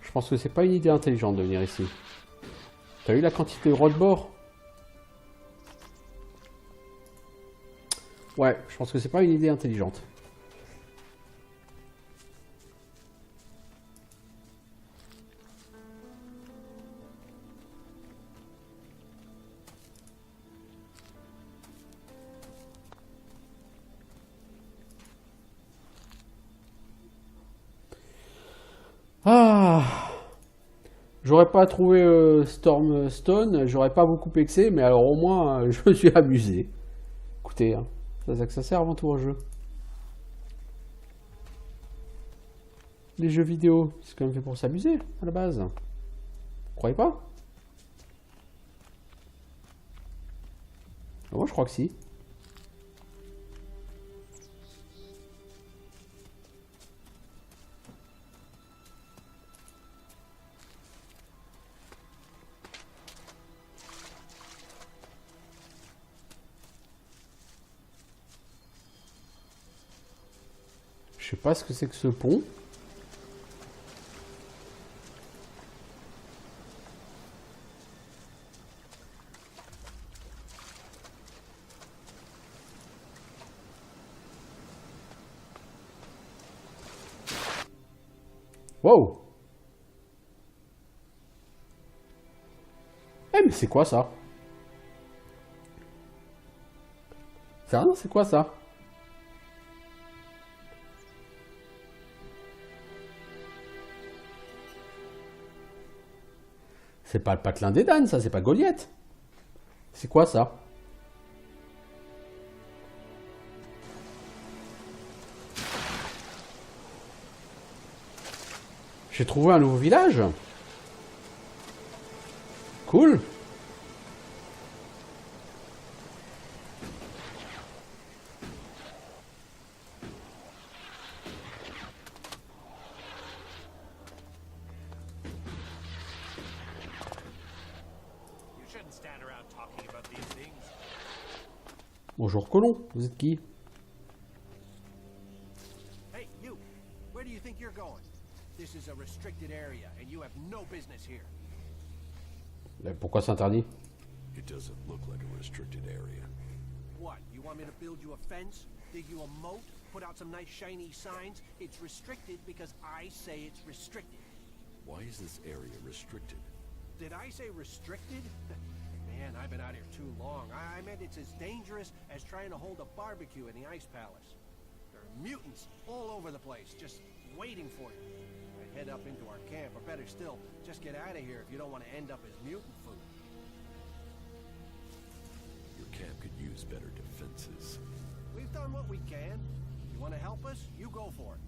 Je pense que c'est pas une idée intelligente de venir ici. T'as vu la quantité de rôle de bord? Ouais, je pense que c'est pas une idée intelligente. Ah, j'aurais pas trouvé Stormstone, j'aurais pas beaucoup pexé, mais alors au moins je me suis amusé. Écoutez, hein, c'est à ça que ça sert avant tout un jeu. Les jeux vidéo, c'est quand même fait pour s'amuser à la base. Vous croyez pas? Moi je crois que si. Je sais pas ce que c'est que ce pont. Wow. Eh mais c'est quoi ça? Sérieux, c'est quoi ça? C'est pas le patelin des Dan, ça, c'est pas Goliath. C'est quoi ça? J'ai trouvé un nouveau village. Cool. Bonjour colon, vous êtes qui? Hey, you! Where do you think you're going? This is a restricted area, and you have no business here. Pourquoi c'est interdit? It doesn't look like a restricted area. What, you want me to build you a fence? Dig you a moat? Put out some nice shiny signs? It's restricted because I say it's restricted. Why is this area restricted? Did I say restricted? Man, I've been out here too long. I meant it's as dangerous as trying to hold a barbecue in the Ice Palace. There are mutants all over the place, just waiting for you. I head up into our camp, or better still, just get out of here if you don't want to end up as mutant food. Your camp could use better defenses. We've done what we can. You want to help us? You go for it.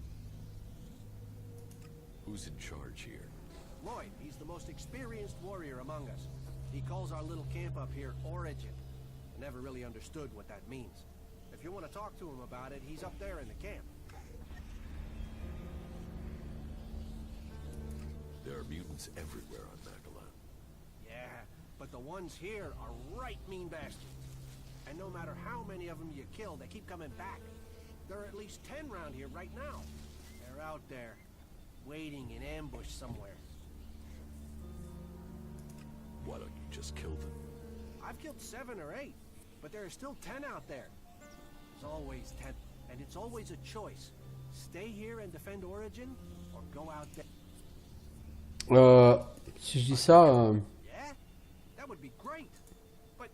Who's in charge here? Lloyd, he's the most experienced warrior among us. He calls our little camp up here Origin. I never really understood what that means. If you want to talk to him about it, he's up there in the camp. There are mutants everywhere on Magalan. Yeah, but the ones here are right mean bastards. And no matter how many of them you kill, they keep coming back. There are at least 10 around here right now. They're out there, waiting in ambush somewhere. Why don't you just kill them? I've killed 7 or 8, but there are still 10 out there. There's always 10, and it's always a choice. Stay here and defend Origin, or go out there. Si je dis ça, Yeah, that would be great. But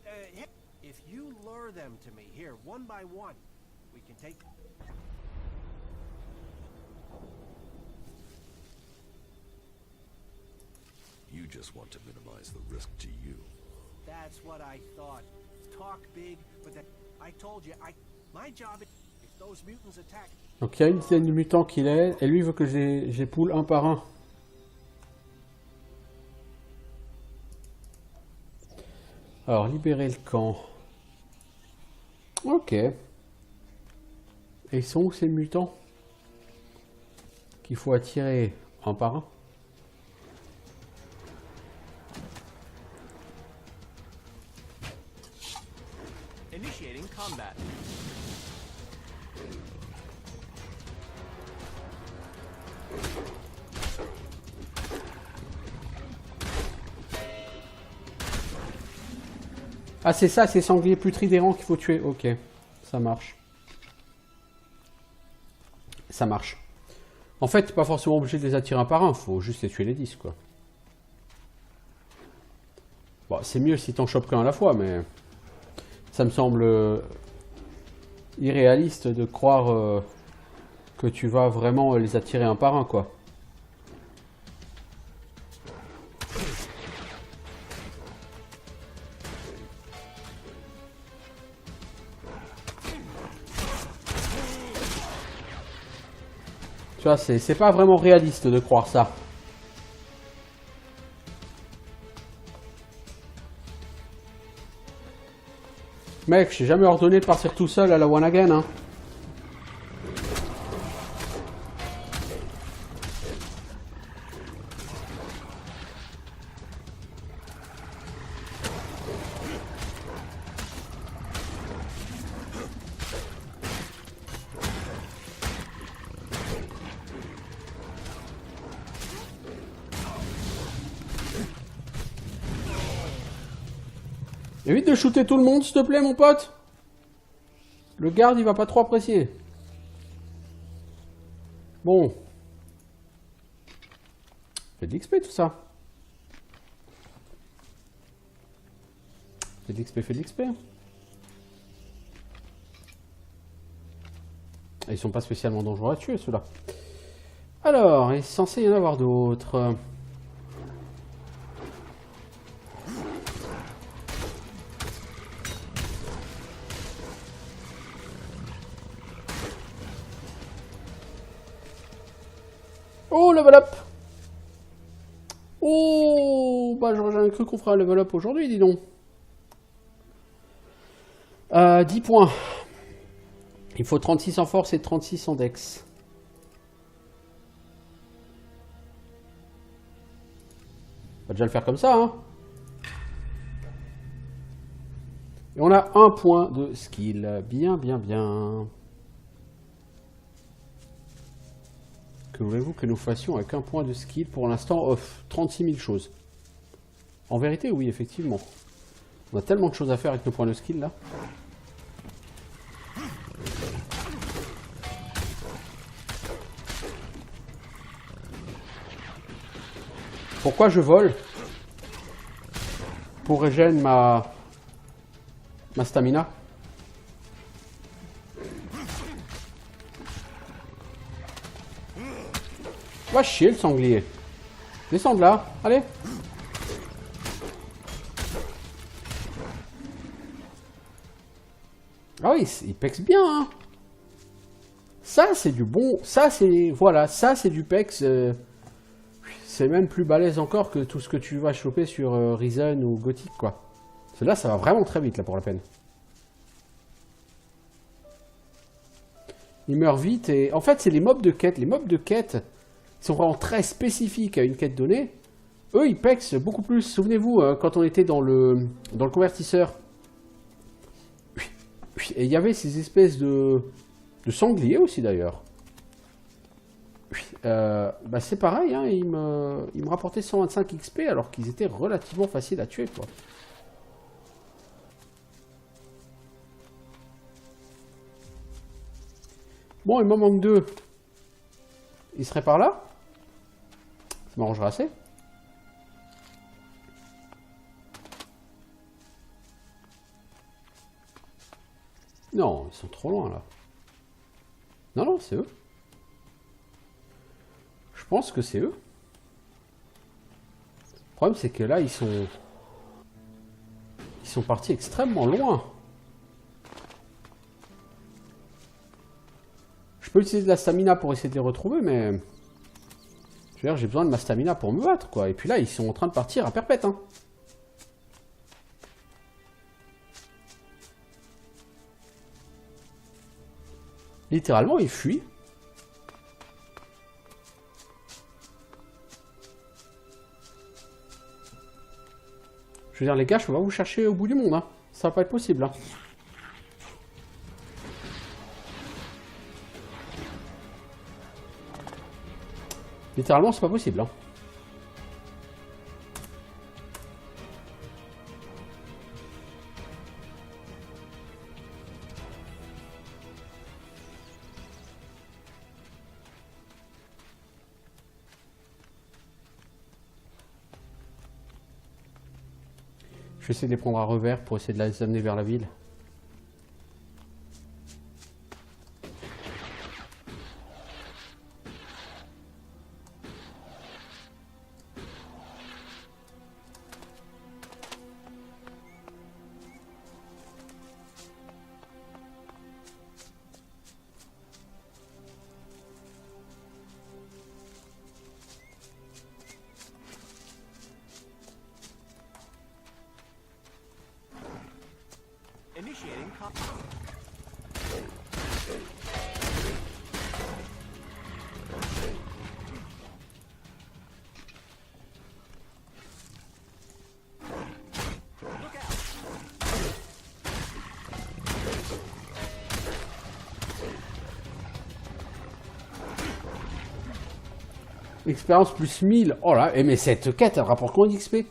if you lure them to me here, one by one, we can take... You just want to minimize the risk to you. That's what I thought. Talk big, but then I told you, my job is if those mutants attack. donc il y a une dizaine de mutants qu'il est, et lui il veut que j'époule un par un. Alors, libérer le camp. Ok. Et ils sont où ces mutants? Qu'il faut attirer un par un. Initiating combat. Ah, c'est ça, c'est sanglier plus tridérant qu'il faut tuer. Ok, ça marche. Ça marche. En fait, pas forcément obligé de les attirer un par un, faut juste les tuer les 10, quoi. Bon, c'est mieux si t'en chopes qu'un à la fois, mais ça me semble irréaliste de croire que tu vas vraiment les attirer un par un, quoi. Tu vois, c'est pas vraiment réaliste de croire ça. Mec, je t'ai jamais ordonné de partir tout seul à la one again, hein. Évite de shooter tout le monde, s'il te plaît, mon pote. Le garde, il va pas trop apprécier. Bon. Fait de l'XP, tout ça. Fait de l'XP, fait de l'XP. Ils sont pas spécialement dangereux à tuer, ceux-là. Alors, il est censé y en avoir d'autres. Oh, level up! Oh, bah j'aurais jamais cru qu'on ferait un level up aujourd'hui, dis donc. 10 points. Il faut 36 en force et 36 en dex. On va déjà le faire comme ça, hein. Et on a un point de skill. Bien, bien, bien. Que voulez-vous que nous fassions avec un point de skill pour l'instant? 36 000 choses. En vérité, oui, effectivement. On a tellement de choses à faire avec nos points de skill, là. Pourquoi je vole? Pour régénérer ma stamina. Va chier le sanglier. Descends de là, allez. Ah oui, il pexe bien, hein. Ça, c'est du bon... Ça, c'est... Voilà, ça, c'est du pex... C'est même plus balèze encore que tout ce que tu vas choper sur Risen ou Gothic, quoi. Celle-là, ça va vraiment très vite, là, pour la peine. Il meurt vite et... En fait, c'est les mobs de quête. Les mobs de quête... Ils sont vraiment très spécifiques à une quête donnée. Eux, ils pexent beaucoup plus. Souvenez-vous, quand on était dans le convertisseur, et il y avait ces espèces de sangliers aussi d'ailleurs. Bah c'est pareil, hein, ils me rapportaient 125 XP alors qu'ils étaient relativement faciles à tuer, quoi. Bon, il m'en manque 2. Il serait par là? Ça m'arrangerait assez. Non, ils sont trop loin là. Non, non, c'est eux. Je pense que c'est eux. Le problème, c'est que là, ils sont partis extrêmement loin. Je peux utiliser de la stamina pour essayer de les retrouver, mais... Je veux dire, j'ai besoin de ma stamina pour me battre, quoi. Et puis là, ils sont en train de partir à perpète, hein. Littéralement, ils fuient. Je veux dire, les gars, je peux pas vous chercher au bout du monde, hein. Ça va pas être possible, hein. Littéralement, c'est pas possible, hein. Je vais essayer de les prendre à revers pour essayer de les amener vers la ville. Initiating Expérience plus 1000. Oh là, mais cette quête, elle rapporte combien d'XP?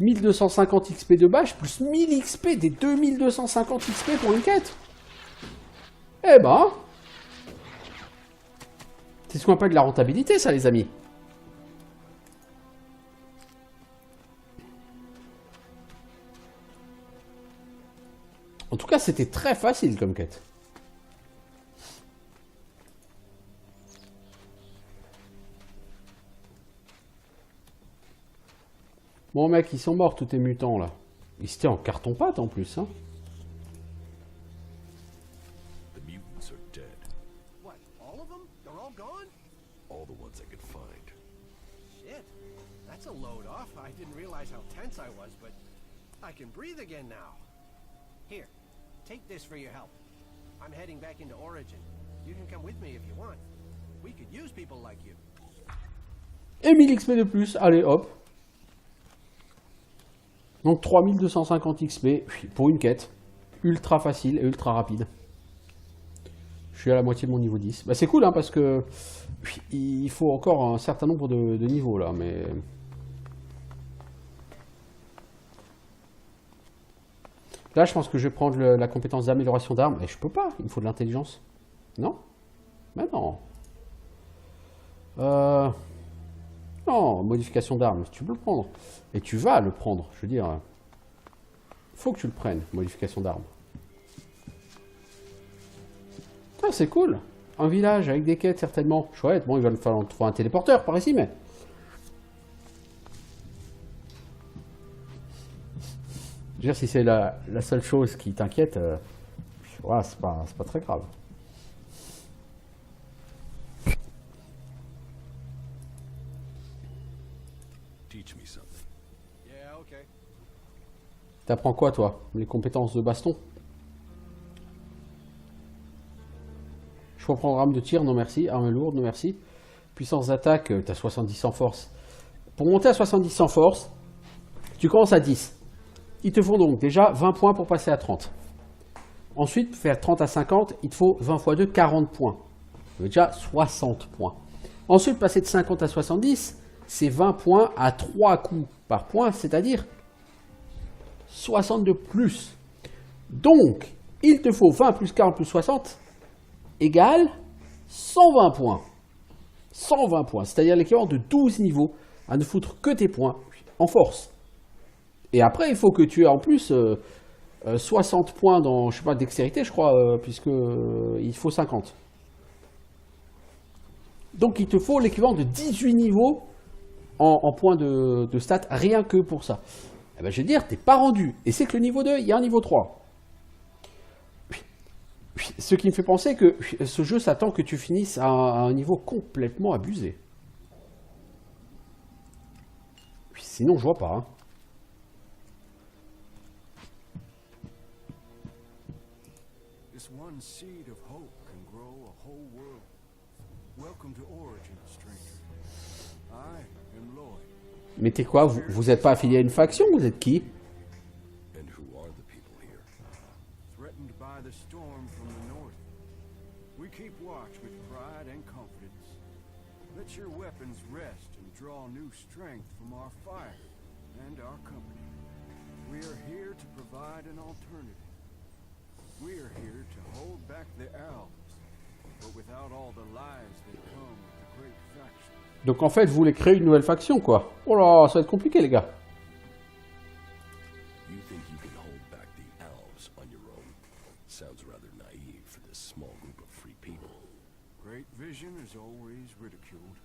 1250 XP de bâche plus 1000 XP, des 2250 XP pour une quête. Eh ben, c'est ce qu'on appelle de la rentabilité, ça, les amis. En tout cas, c'était très facile comme quête. Bon mec, ils sont morts tous tes mutants là. Ils étaient en carton-pâte en plus, hein. The mutants are dead. what? All of them? They're all gone? All the ones I could find. Shit. That's a load off. I didn't realize how tense I was, but I can breathe again now. Here, take this for your help. I'm heading back into Origin. You can come with me if you want. We could use people like you. Et 1000 XP de plus, allez hop. Donc 3250 XP pour une quête. Ultra facile et ultra rapide. Je suis à la moitié de mon niveau 10. Bah, c'est cool hein, parce que il faut encore un certain nombre de niveaux là. Mais là je pense que je vais prendre la compétence d'amélioration d'armes. Et je peux pas, il me faut de l'intelligence. Non? Bah non. Non, modification d'armes, tu peux le prendre. Et tu vas le prendre, je veux dire. Faut que tu le prennes, modification d'armes. Ah, c'est cool. Un village avec des quêtes, certainement. Chouette, bon, il va me falloir trouver un téléporteur par ici, mais... Je veux dire, si c'est la seule chose qui t'inquiète, voilà, c'est pas très grave. Teach me something. Yeah, okay. T'apprends quoi, toi? Les compétences de baston? Je peux prendre arme de tir, non merci. Arme lourde, non merci. Puissance d'attaque, t'as 70 en force. Pour monter à 70 en force, tu commences à 10. Ils te font donc déjà 20 points pour passer à 30. Ensuite, faire 30 à 50, il te faut 20 x 2, 40 points. Déjà 60 points. Ensuite, passer de 50 à 70, c'est 20 points à 3 coups par point, c'est-à-dire 60 de plus. Donc, il te faut 20 plus 40 plus 60 égale 120 points. 120 points, c'est-à-dire l'équivalent de 12 niveaux à ne foutre que tes points en force. Et après, il faut que tu aies en plus 60 points dans, je sais pas, dextérité, je crois, puisque il faut 50. Donc, il te faut l'équivalent de 18 niveaux en points de stats, rien que pour ça. Eh ben, je veux dire, t'es pas rendu. Et c'est que le niveau 2, il y a un niveau 3. Ce qui me fait penser que ce jeu s'attend que tu finisses à un niveau complètement abusé. Sinon, je vois pas. Hein. This one seed of hope can grow a whole world. Welcome to Origin, stranger. I am Lloyd. Mais t'es quoi? Vous êtes pas affilié à une faction? Vous êtes qui? And who are the people here? Threatened by the storm from the north. We keep watch with pride and confidence. Let your weapons rest and draw new strength from our fire and our company. We are here to provide an alternative. We are here to hold back the elves, but without all the lies that come with the great faction. Donc en fait, vous voulez créer une nouvelle faction, quoi. Oh là, ça va être compliqué, les gars. Division is always ridiculed.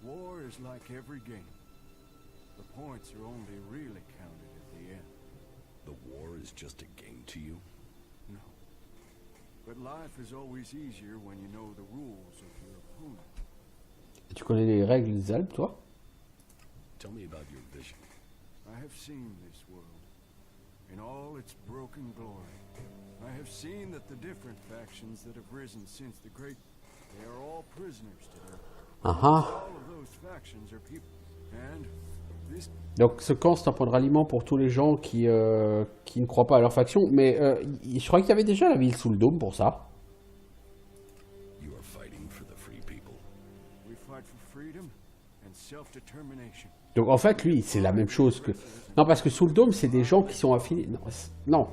War is like every game. The points are only really counted at the end. The war is just a game to you? No. But life is always easier when you know the rules of your opponent. Et tu connais les règles des Alpes, toi? Tell me about your vision. I have seen this world in all its broken glory. I have seen that the different factions that have risen since the Great, they are all prisoners today. All of those factions are people, and this. Donc ce camp, c'est un point de ralliement pour tous les gens qui ne croient pas à leur faction. Mais je crois qu'il y avait déjà la ville sous le dôme pour ça. You are fighting for the free people. We fight for freedom and self-determination. Donc en fait, lui, c'est la même chose que... Non, parce que sous le dôme, c'est des gens qui sont affiliés... Non.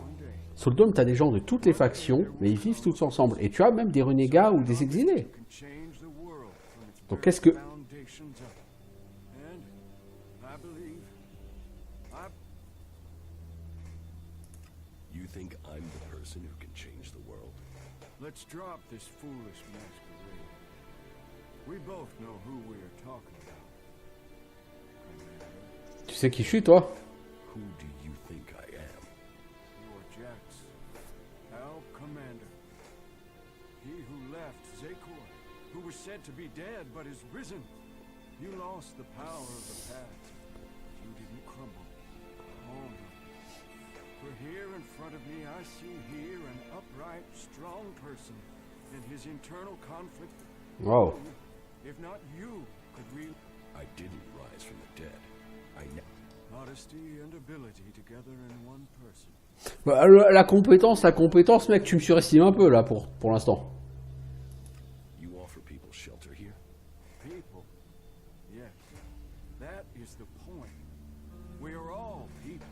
Sous le dôme, tu as des gens de toutes les factions, mais ils vivent tous ensemble. Et tu as même des renégats ou des exilés. Donc qu'est-ce que... You think I'm the person who can change the world? Let's drop this foolish masquerade. We both know who we are talking about. Tu sais qui je suis, toi? Who do you think I am? You are Jax, our commander. He who left Zakor, who was said to be dead but is risen. You lost the power of the past. You didn't crumble. Oh no. For here in front of me I see here an upright, strong person. And his internal conflict. Wow. If not you, could we... I didn't rise from the dead. Modesty and ability together in one person. Bah, la compétence, mec, tu me surestimes un peu là pour l'instant. You offer people shelter here? People? Yes. That is the point. We are all people.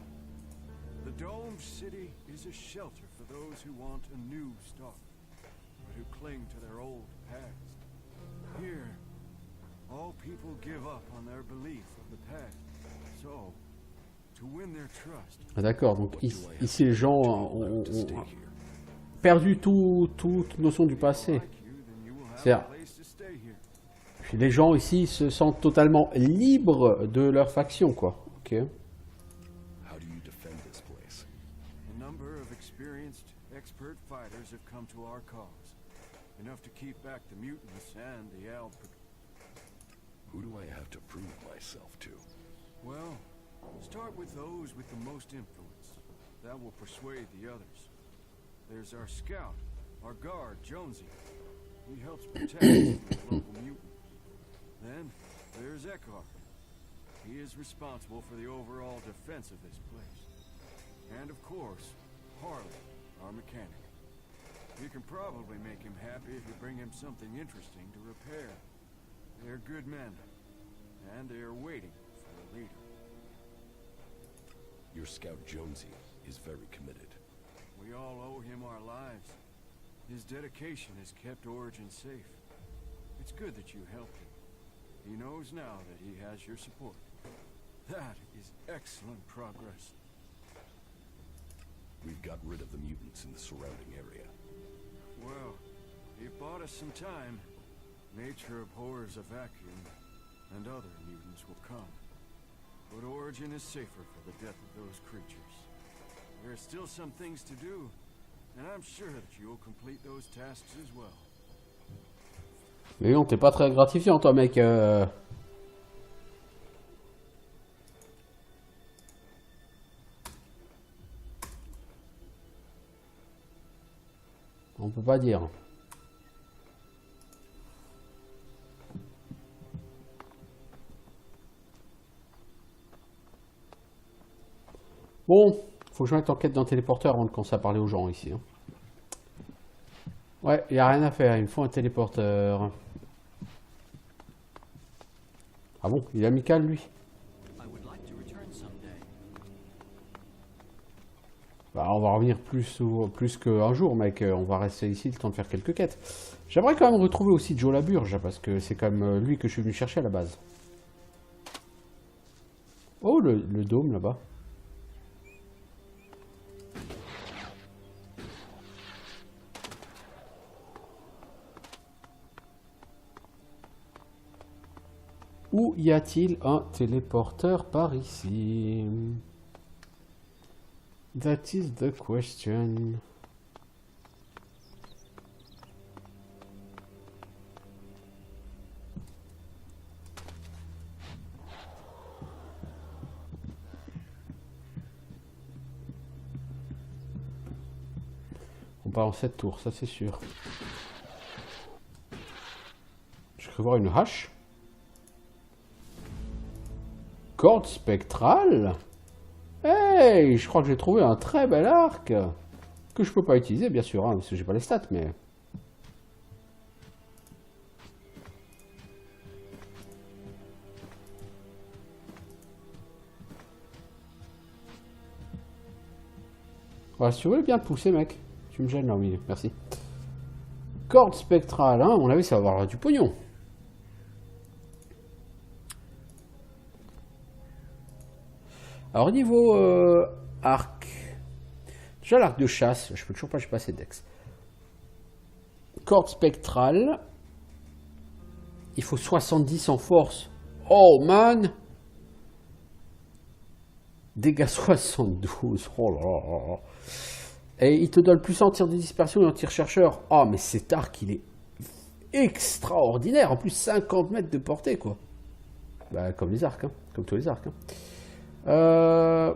The domed city is a shelter for those who want a new start, but who cling to their old past. Here, all people give up on their belief of the past. So, to win their trust. Ah, d'accord, donc ici les gens ont perdu toute notion du passé. C'est-à-dire, les gens ici se sentent totalement libres de leur faction, quoi. Ok. How do you defend this place? A number of experienced, expert fighters have come to our cause, enough to keep back the mutants and the Alp. Who do I have to prove myself to? Well, start with those with the most influence. That will persuade the others. There's our scout, our guard, Jonesy. He helps protect us from the local mutants. Then, there's Eckhart. He is responsible for the overall defense of this place. And of course, Harley, our mechanic. You can probably make him happy if you bring him something interesting to repair. They're good men, and they are waiting for a leader. Your scout Jonesy is very committed. We all owe him our lives. His dedication has kept Origin safe. It's good that you helped him. He knows now that he has your support. That is excellent progress. We've got rid of the mutants in the surrounding area. Well, it bought us some time. Nature abhors a vacuum, and other mutants will come. But Origin is safer for the death of those creatures. There are still some things to do, and I'm sure that you'll complete those tasks as well. Mais non, t'es pas très gratifiant, toi, mec. On peut pas dire. Bon, faut que je mette en quête d'un téléporteur avant de commencer à parler aux gens ici. Hein. Ouais, il n'y a rien à faire, il me faut un téléporteur. Ah bon, il est amical lui. Bah, on va revenir plus qu'un jour, mec. On va rester ici le temps de faire quelques quêtes. J'aimerais quand même retrouver aussi Joe Laburge, parce que c'est quand même lui que je suis venu chercher à la base. Oh, le dôme là-bas. Ou y a-t-il un téléporteur par ici? That is the question. On part en 7 tours, ça c'est sûr. Je vais voir une hache. Corde spectrale. Hey, je crois que j'ai trouvé un très bel arc. Que je peux pas utiliser, bien sûr, hein, parce que j'ai pas les stats, mais... Ouais, si tu veux bien te pousser, mec. Tu me gênes là, oui, merci. Corde spectrale, hein, à mon avis, ça va avoir du pognon. Alors, niveau arc. Déjà, l'arc de chasse, je peux toujours pas, j'ai pas assez de dex. Corde spectrale. Il faut 70 en force. Oh, man! Dégâts 72. Oh là là. Et il te donne plus en tir de dispersion et en tir chercheur. Oh, mais cet arc, il est extraordinaire. En plus, 50 mètres de portée, quoi. Bah, comme les arcs, hein. Comme tous les arcs. Hein. Ah,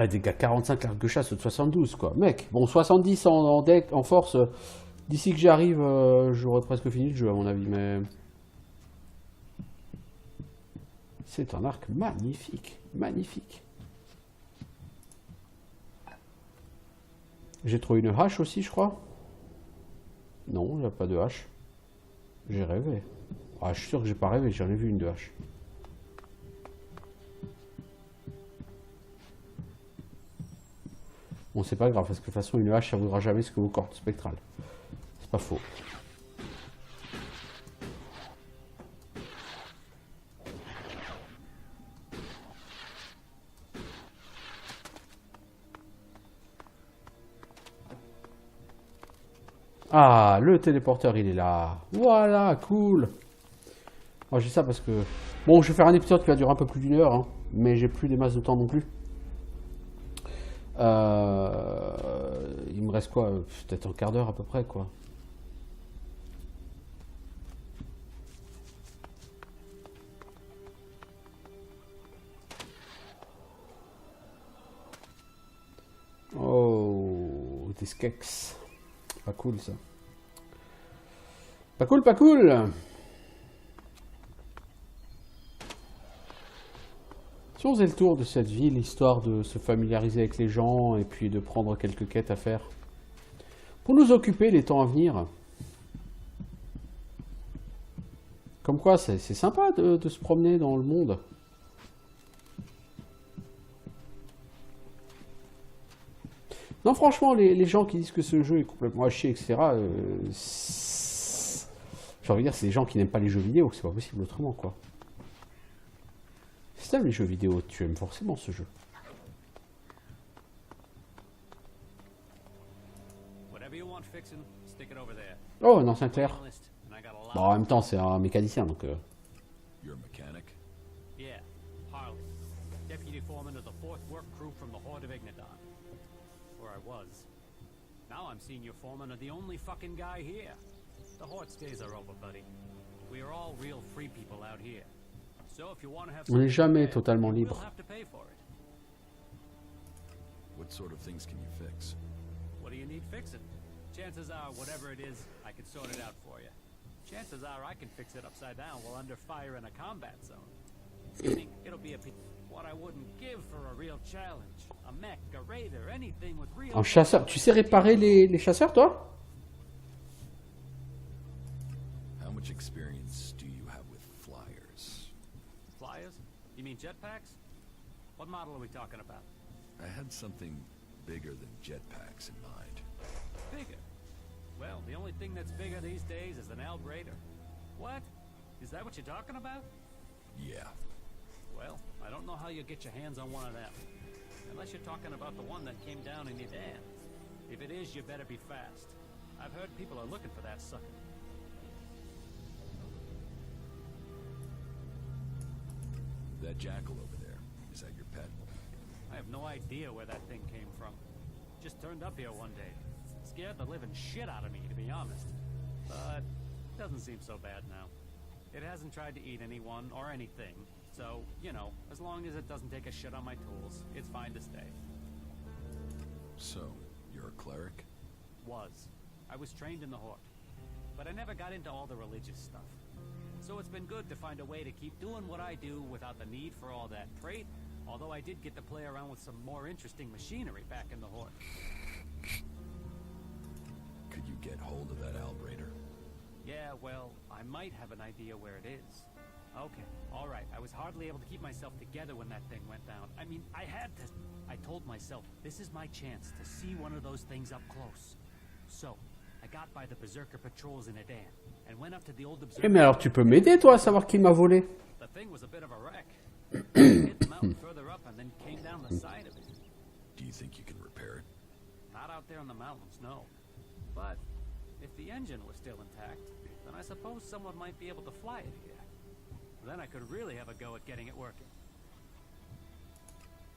dégâts 45, l'arc de chasse de 72, quoi. Mec, bon, 70 en deck, en force. D'ici que j'arrive, j'aurais presque fini le jeu, à mon avis, mais... C'est un arc magnifique, magnifique. J'ai trouvé une hache aussi, je crois. Non, il n'y a pas de hache. J'ai rêvé. Ah, je suis sûr que j'ai pas rêvé, j'en ai vu une de hache. Bon, c'est pas grave, parce que de toute façon, une hache, ça vaudra jamais ce que vos cordes spectrales. C'est pas faux. Ah, le téléporteur, il est là. Voilà, cool. Moi, j'ai ça parce que... Bon, je vais faire un épisode qui va durer un peu plus d'1 heure, hein, mais j'ai plus des masses de temps non plus. Il me reste quoi? Peut-être un quart d'heure à peu près, quoi. Oh, des skeks. Pas cool, ça. Pas cool, pas cool. Si on faisait le tour de cette ville, histoire de se familiariser avec les gens et puis de prendre quelques quêtes à faire. Pour nous occuper les temps à venir. Comme quoi, c'est sympa de se promener dans le monde. Non, franchement, les gens qui disent que ce jeu est complètement à chier, etc., j'ai envie de dire, c'est des gens qui n'aiment pas les jeux vidéo, c'est pas possible autrement, quoi. Si t'aimes les jeux vidéo, tu aimes forcément ce jeu. Oh, un ancien clerc. Bon, en même temps, c'est un mécanicien, donc... You're a mechanic? Yeah, Harley. Deputy foreman of the 4th work crew from the Horde of Ignadon. Where I was. Now I'm senior foreman of the only fucking guy here. The Horde's days are over, buddy. We are all real free people out here. So if you want to have on n'est jamais totalement libre. you'll have to pay for it. What sort of things can you fix? What do you need fixing? Chances are, whatever it is, I can sort it out for you. Chances are I can fix it upside down while under fire in a combat zone. Meaning, it'll be what I wouldn't give for a real challenge. A mech, a raider, anything with real... Un chasseur. Tu sais réparer les chasseurs, toi? How much experience do you have with flyers? Flyers? You mean jetpacks? What model are we talking about? I had something bigger than jetpacks in mind. Bigger? Well, the only thing that's bigger these days is an Elb Raider. What? Is that what you're talking about? Yeah. Well, I don't know how you'll get your hands on one of them. Unless you're talking about the one that came down in your dam. If it is, you better be fast. I've heard people are looking for that sucker. That jackal over there, is that your pet? I have no idea where that thing came from. Just turned up here one day. Scared the living shit out of me, to be honest. But doesn't seem so bad now. It hasn't tried to eat anyone or anything. So, you know, as long as it doesn't take a shit on my tools, it's fine to stay. So, you're a cleric? Was. I was trained in the Horde. But I never got into all the religious stuff. So it's been good to find a way to keep doing what I do without the need for all that freight, although I did get to play around with some more interesting machinery back in the Horde. Could you get hold of that Albrader? Yeah, well, I might have an idea where it is. Okay, alright, I was hardly able to keep myself together when that thing went down. I mean, I had to... I told myself, this is my chance to see one of those things up close. So, I got by the Berserker patrols in Adan, and went up to the old Eh observatory. mais alors tu peux m'aider toi à savoir qui m'a volé? The thing was a bit of a wreck. Hit the mountain further up and then came down the side of it. Do you think you can repair it? Not out there in the mountains, no. But if the engine was still intact, then I suppose someone might be able to fly it here. Then I could really have a go at getting it working.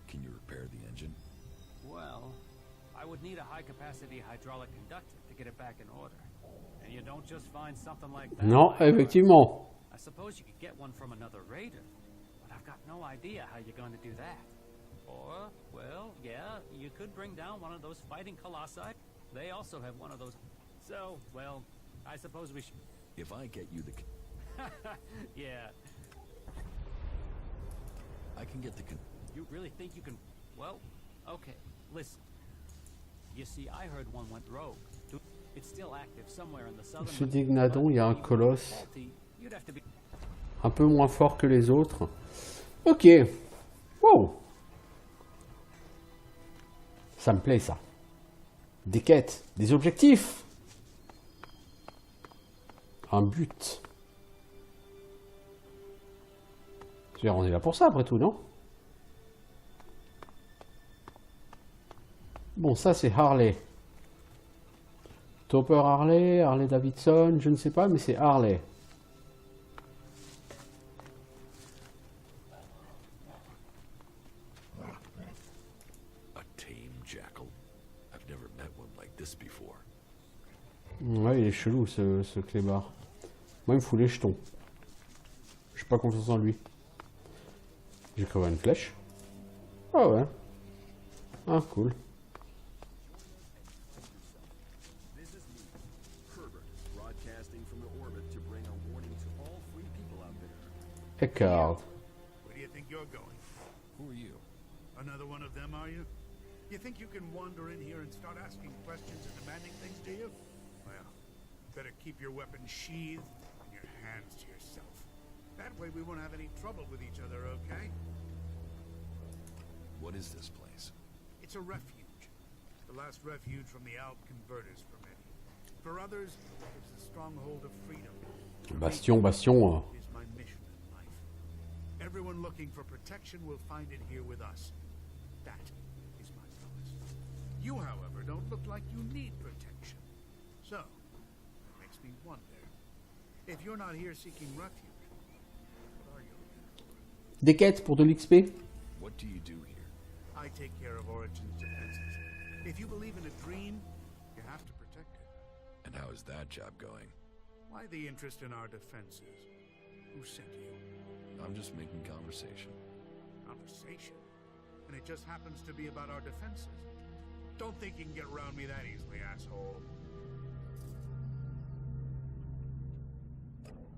Can you repair the engine? Well, I would need a high-capacity hydraulic conductor to get it back in order. And you don't just find something like that. Non, lying around. effectivement. I suppose you could get one from another raider, but I've got no idea how you're going to do that. Or, well, yeah, you could bring down one of those fighting colossi. They also have one of those. So, well, I suppose we should. If I get you the... Yeah, I can get the... you really think you can? Well, okay, listen. You see, I heard one went rogue. It's still active somewhere in the southern. Ce Dignadon, il y a un colosse. Faulty, you'd have to be. Un peu moins fort que les autres. Ok. Wow. Ça me plaît ça. Des quêtes, des objectifs. Un but. On est là pour ça après tout, non? Bon, ça c'est Harley. Topper Harley, Harley Davidson, je ne sais pas, mais c'est Harley. A tame jackal? I've never met one like this before. Ouais, il est chelou ce clébard. Moi, il me fout les jetons. J'ai pas confiance en lui. J'ai cru voir une flèche. Ah ouais. Ah, cool. This is me, Herbert, broadcasting from the orbit to bring a warning to all free people out there. Eckard. Where do you think you're going? Who are you? Another one of them, are you? You think you can wander in here and start asking questions and demanding things, do you? Well, better keep your weapons sheathed and your hands to yourself. That way we won't have any trouble with each other, okay? What is this place? It's a refuge. The last refuge from the Alp converters for many. For others, it's the stronghold of freedom. Bastion, Bastion. Is my mission in life. Everyone looking for protection will find it here with us. That is my promise. You, however, don't look like you need protection. So, it makes me wonder. If you're not here seeking refuge, what are you looking for? Des quêtes pour de l'XP. What do you do here? I take care of Origin's defenses. If you believe in a dream, you have to protect it. And how is that job going? Why the interest in our defenses? Who sent you? I'm just making conversation. Conversation? And it just happens to be about our defenses. Don't think you can get around me that easily, asshole.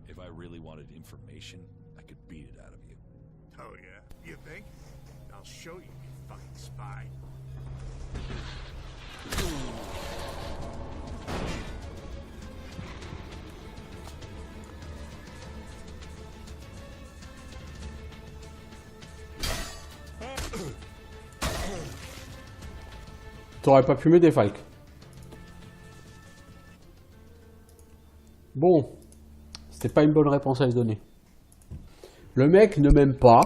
If I really wanted information, I could beat it out of you. Oh yeah? You think? I'll show you, you fucking spy. T'aurais pas pu m'aider, Falk. Bon. C'était pas une bonne réponse à lui donner. Le mec ne m'aime pas.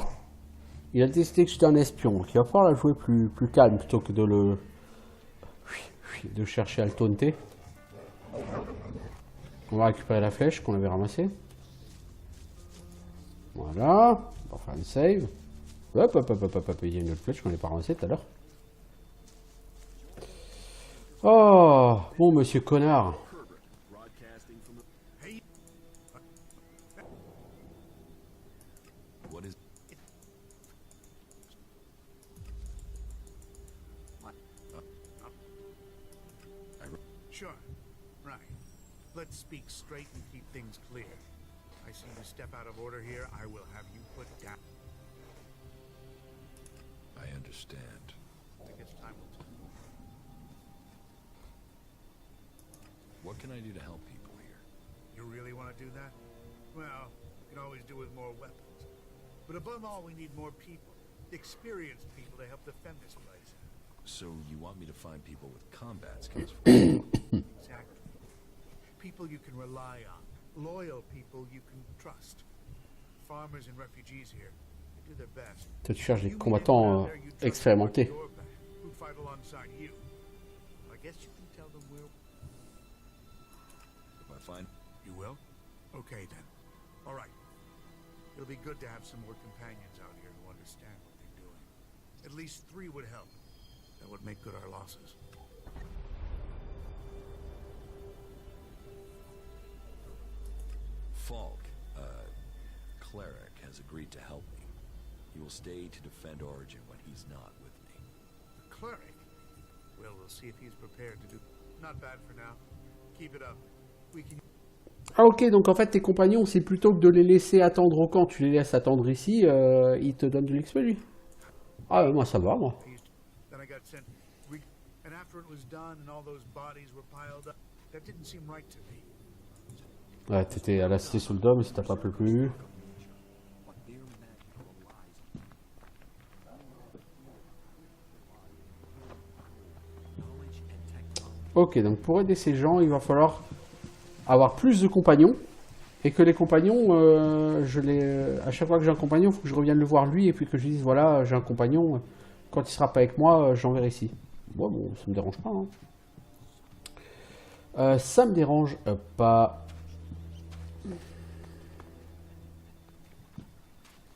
Il a décidé que j'étais un espion. Donc il va falloir la jouer plus calme plutôt que de chercher à le taunter. On va récupérer la flèche qu'on avait ramassée. Voilà. On va faire une save. Hop, hop, hop, hop, hop, hop. Il y a une autre flèche qu'on n'avait pas ramassée tout à l'heure. Oh, bon, monsieur connard. Sure. Right. Let's speak straight and keep things clear. I see you step out of order here, I will have you put down. I understand. I think it's time we'll talk. What can I do to help people here? You really want to do that? Well, you can always do with more weapons. But above all, we need more people. Experienced people to help defend this place. So you want me to find people with combat skills? Exactly. People you can rely on. Loyal people you can trust. Farmers and refugees here, they do their best. Toi, tu cherches des combattants expérimentés. Who fight alongside you. I guess you can tell them we'll... If I find... You will? Okay then. All right. It'll be good to have some more companions out here who understand what they're doing. At least 3 would help. That would make good our losses. Falk, cleric, has agreed to help me. He will stay to defend Origin when he's not with me. The cleric? Well, we'll see if he's prepared to do... Not bad for now. Keep it up. We can... Ah ok, donc en fait tes compagnons, c'est plutôt que de les laisser attendre au camp, tu les laisses attendre ici, ils te donnent de l'XP lui. Ah moi ça va moi. Then I got sent... And after it was done and all those bodies were piled up, that didn't seem right to me. Ouais, t'étais à la cité sous le dôme, si t'as pas plu. Ok, donc pour aider ces gens, il va falloir avoir plus de compagnons. Et que les compagnons, à chaque fois que j'ai un compagnon, il faut que je revienne le voir lui et puis que je lui dise voilà, j'ai un compagnon. Quand il sera pas avec moi, j'enverrai ici. Bon, ça me dérange pas. Hein. Ça me dérange pas.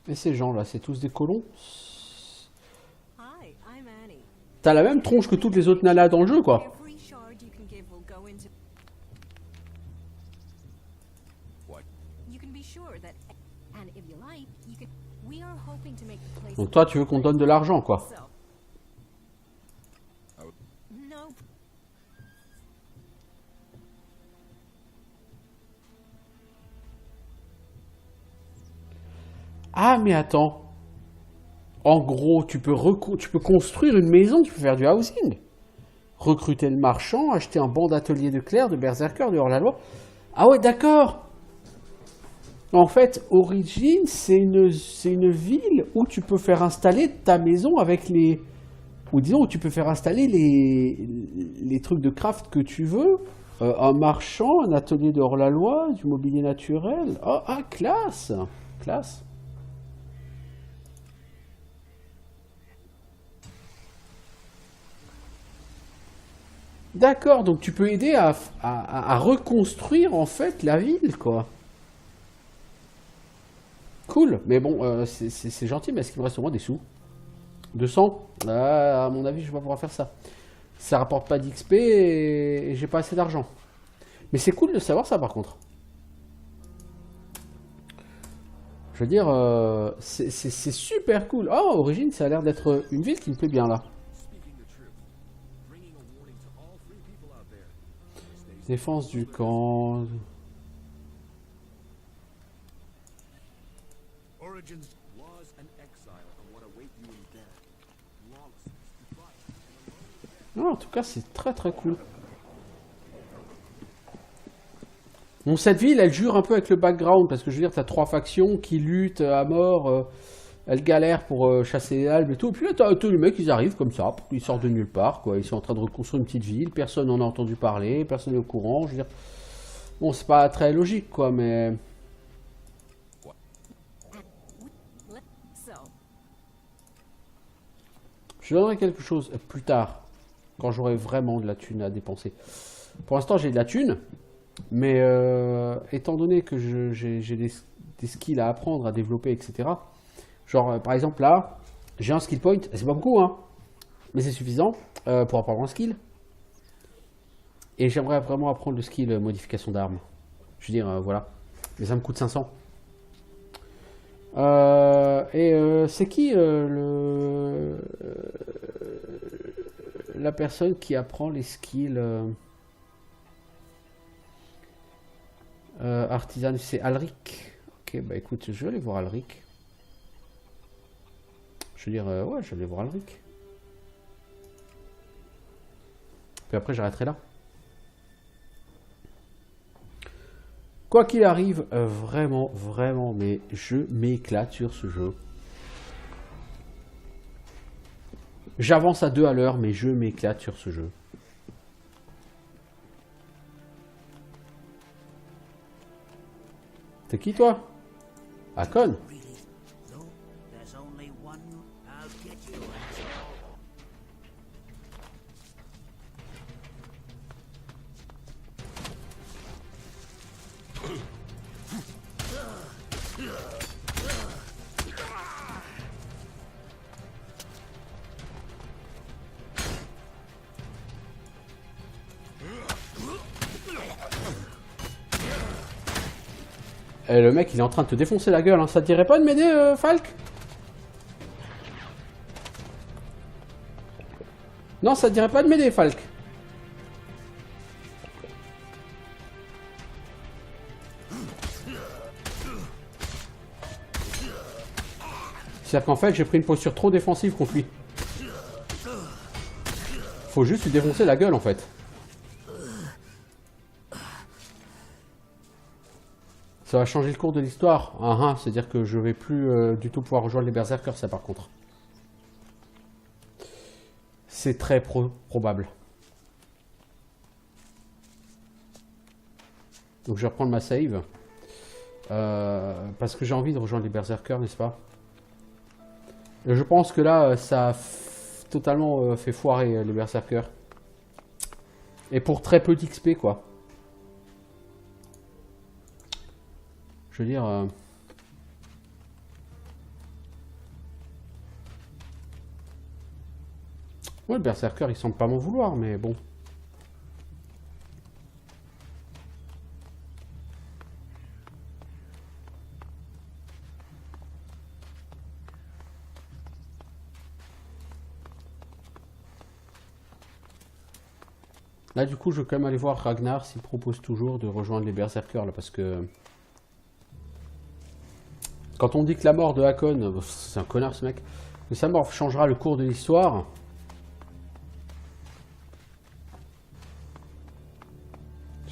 Et ces gens-là, c'est tous des colons. T'as la même tronche que toutes les autres nanas dans le jeu, quoi. Donc toi, tu veux qu'on donne de l'argent, quoi. Ah, mais attends. En gros, tu peux construire une maison, tu peux faire du housing. Recruter le marchand, acheter un banc d'atelier de clercs, de berserkers, de hors-la-loi. Ah ouais, d'accord. En fait, Origin, c'est une ville où tu peux faire installer ta maison avec les... Ou disons, où tu peux faire installer les trucs de craft que tu veux. Un marchand, un atelier de hors-la-loi, du mobilier naturel. Oh, ah, classe. Classe. D'accord, donc tu peux aider à reconstruire en fait la ville, quoi. Cool, mais bon, c'est gentil, mais est-ce qu'il me reste au moins des sous? 200 à mon avis, je vais pas pouvoir faire ça. Ça rapporte pas d'XP et j'ai pas assez d'argent. Mais c'est cool de savoir ça, par contre. Je veux dire, c'est super cool. Oh, Origin, ça a l'air d'être une ville qui me plaît bien, là. Défense du camp... Non, en tout cas, c'est très très cool. Bon, cette ville, elle jure un peu avec le background, parce que je veux dire, t'as 3 factions qui luttent à mort, elles galèrent pour chasser les albes et tout, et puis là, t'as les mecs, ils arrivent comme ça, ils sortent de nulle part, quoi. Ils sont en train de reconstruire une petite ville, personne n'en a entendu parler, personne n'est au courant, je veux dire... Bon, c'est pas très logique, quoi, mais... Je donnerai quelque chose plus tard, quand j'aurai vraiment de la thune à dépenser. Pour l'instant, j'ai de la thune. Mais étant donné que j'ai des skills à apprendre, à développer, etc. Genre, par exemple, là, j'ai un skill point. C'est pas beaucoup, hein. Mais c'est suffisant pour apprendre un skill. Et j'aimerais vraiment apprendre le skill modification d'armes. Je veux dire, voilà. Mais ça me coûte 500. C'est qui la personne qui apprend les skills artisan? C'est Alric. Ok, bah écoute, je vais aller voir Alric. Je veux dire, ouais, je vais aller voir Alric. Puis après, j'arrêterai là. Quoi qu'il arrive, vraiment, vraiment, mais je m'éclate sur ce jeu. J'avance à 2 à l'heure, mais je m'éclate sur ce jeu. T'es qui, toi? Hakon? Et le mec il est en train de te défoncer la gueule, hein. Ça te dirait pas de m'aider, Falk? Non, ça te dirait pas de m'aider, Falk? C'est-à-dire qu'en fait j'ai pris une posture trop défensive contre lui. Faut juste lui défoncer la gueule en fait. Ça va changer le cours de l'histoire. C'est-à-dire que je vais plus du tout pouvoir rejoindre les berserkers, ça par contre. C'est très probable. Donc je vais reprendre ma save. Parce que j'ai envie de rejoindre les berserkers, n'est-ce pas? Et je pense que là, ça a totalement fait foirer les berserkers. Et pour très peu d'XP, quoi. Je veux dire... Ouais, le berserker, il semble pas m'en vouloir, mais bon. Là, du coup, je vais quand même aller voir Ragnar s'il propose toujours de rejoindre les berserkers, là, parce que... Quand on dit que la mort de Hakon, c'est un connard ce mec, que sa mort changera le cours de l'histoire...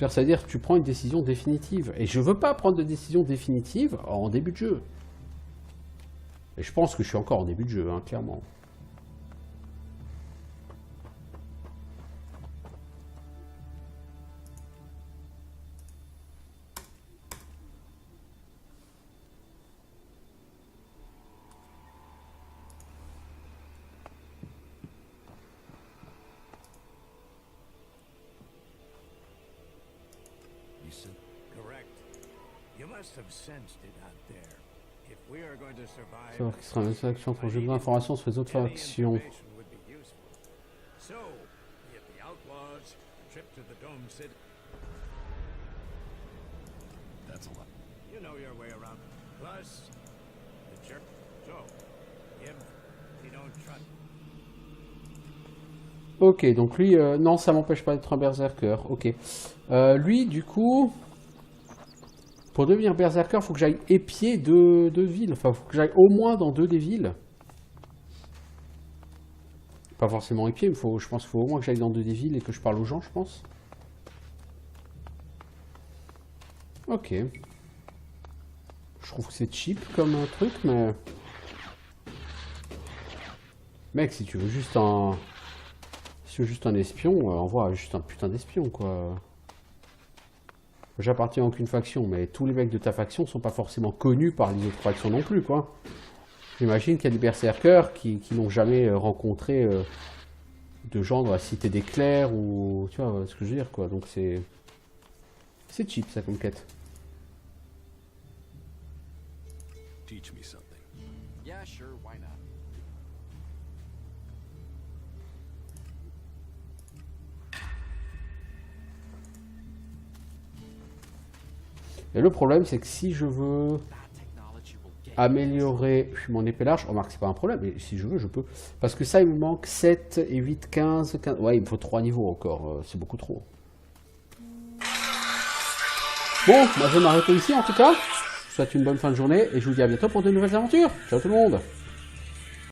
C'est-à-dire que tu prends une décision définitive. Et je veux pas prendre de décision définitive en début de jeu. Et je pense que je suis encore en début de jeu, hein, clairement. Savoir qui sera une seule action pour jeu d'information sur les autres factions. Ok, donc lui, non, ça m'empêche pas d'être un berserker. Ok. Lui, du coup... Pour devenir berserker, il faut que j'aille épier deux villes. Enfin, il faut que j'aille au moins dans 2 des villes. Pas forcément épier, mais je pense qu'il faut au moins que j'aille dans 2 des villes et que je parle aux gens, je pense. Ok. Je trouve que c'est cheap comme un truc, mais... Mec, si tu veux juste un... Si tu veux juste un espion, envoie juste un putain d'espion, quoi. J'appartiens à aucune faction, mais tous les mecs de ta faction sont pas forcément connus par les autres factions non plus, quoi. J'imagine qu'il y a des berserkers qui n'ont jamais rencontré de gens dans la cité des clercs ou tu vois ce que je veux dire quoi. Donc c'est cheap ça comme quête. Teach me something. Yeah, sure, why not? Et le problème c'est que si je veux améliorer mon épée large, remarque c'est pas un problème, mais si je veux je peux. Parce que ça il me manque 7 et 8, 15, ouais il me faut 3 niveaux encore, c'est beaucoup trop. Bon, moi je vais m'arrêter ici en tout cas. Je vous souhaite une bonne fin de journée et je vous dis à bientôt pour de nouvelles aventures. Ciao tout le monde.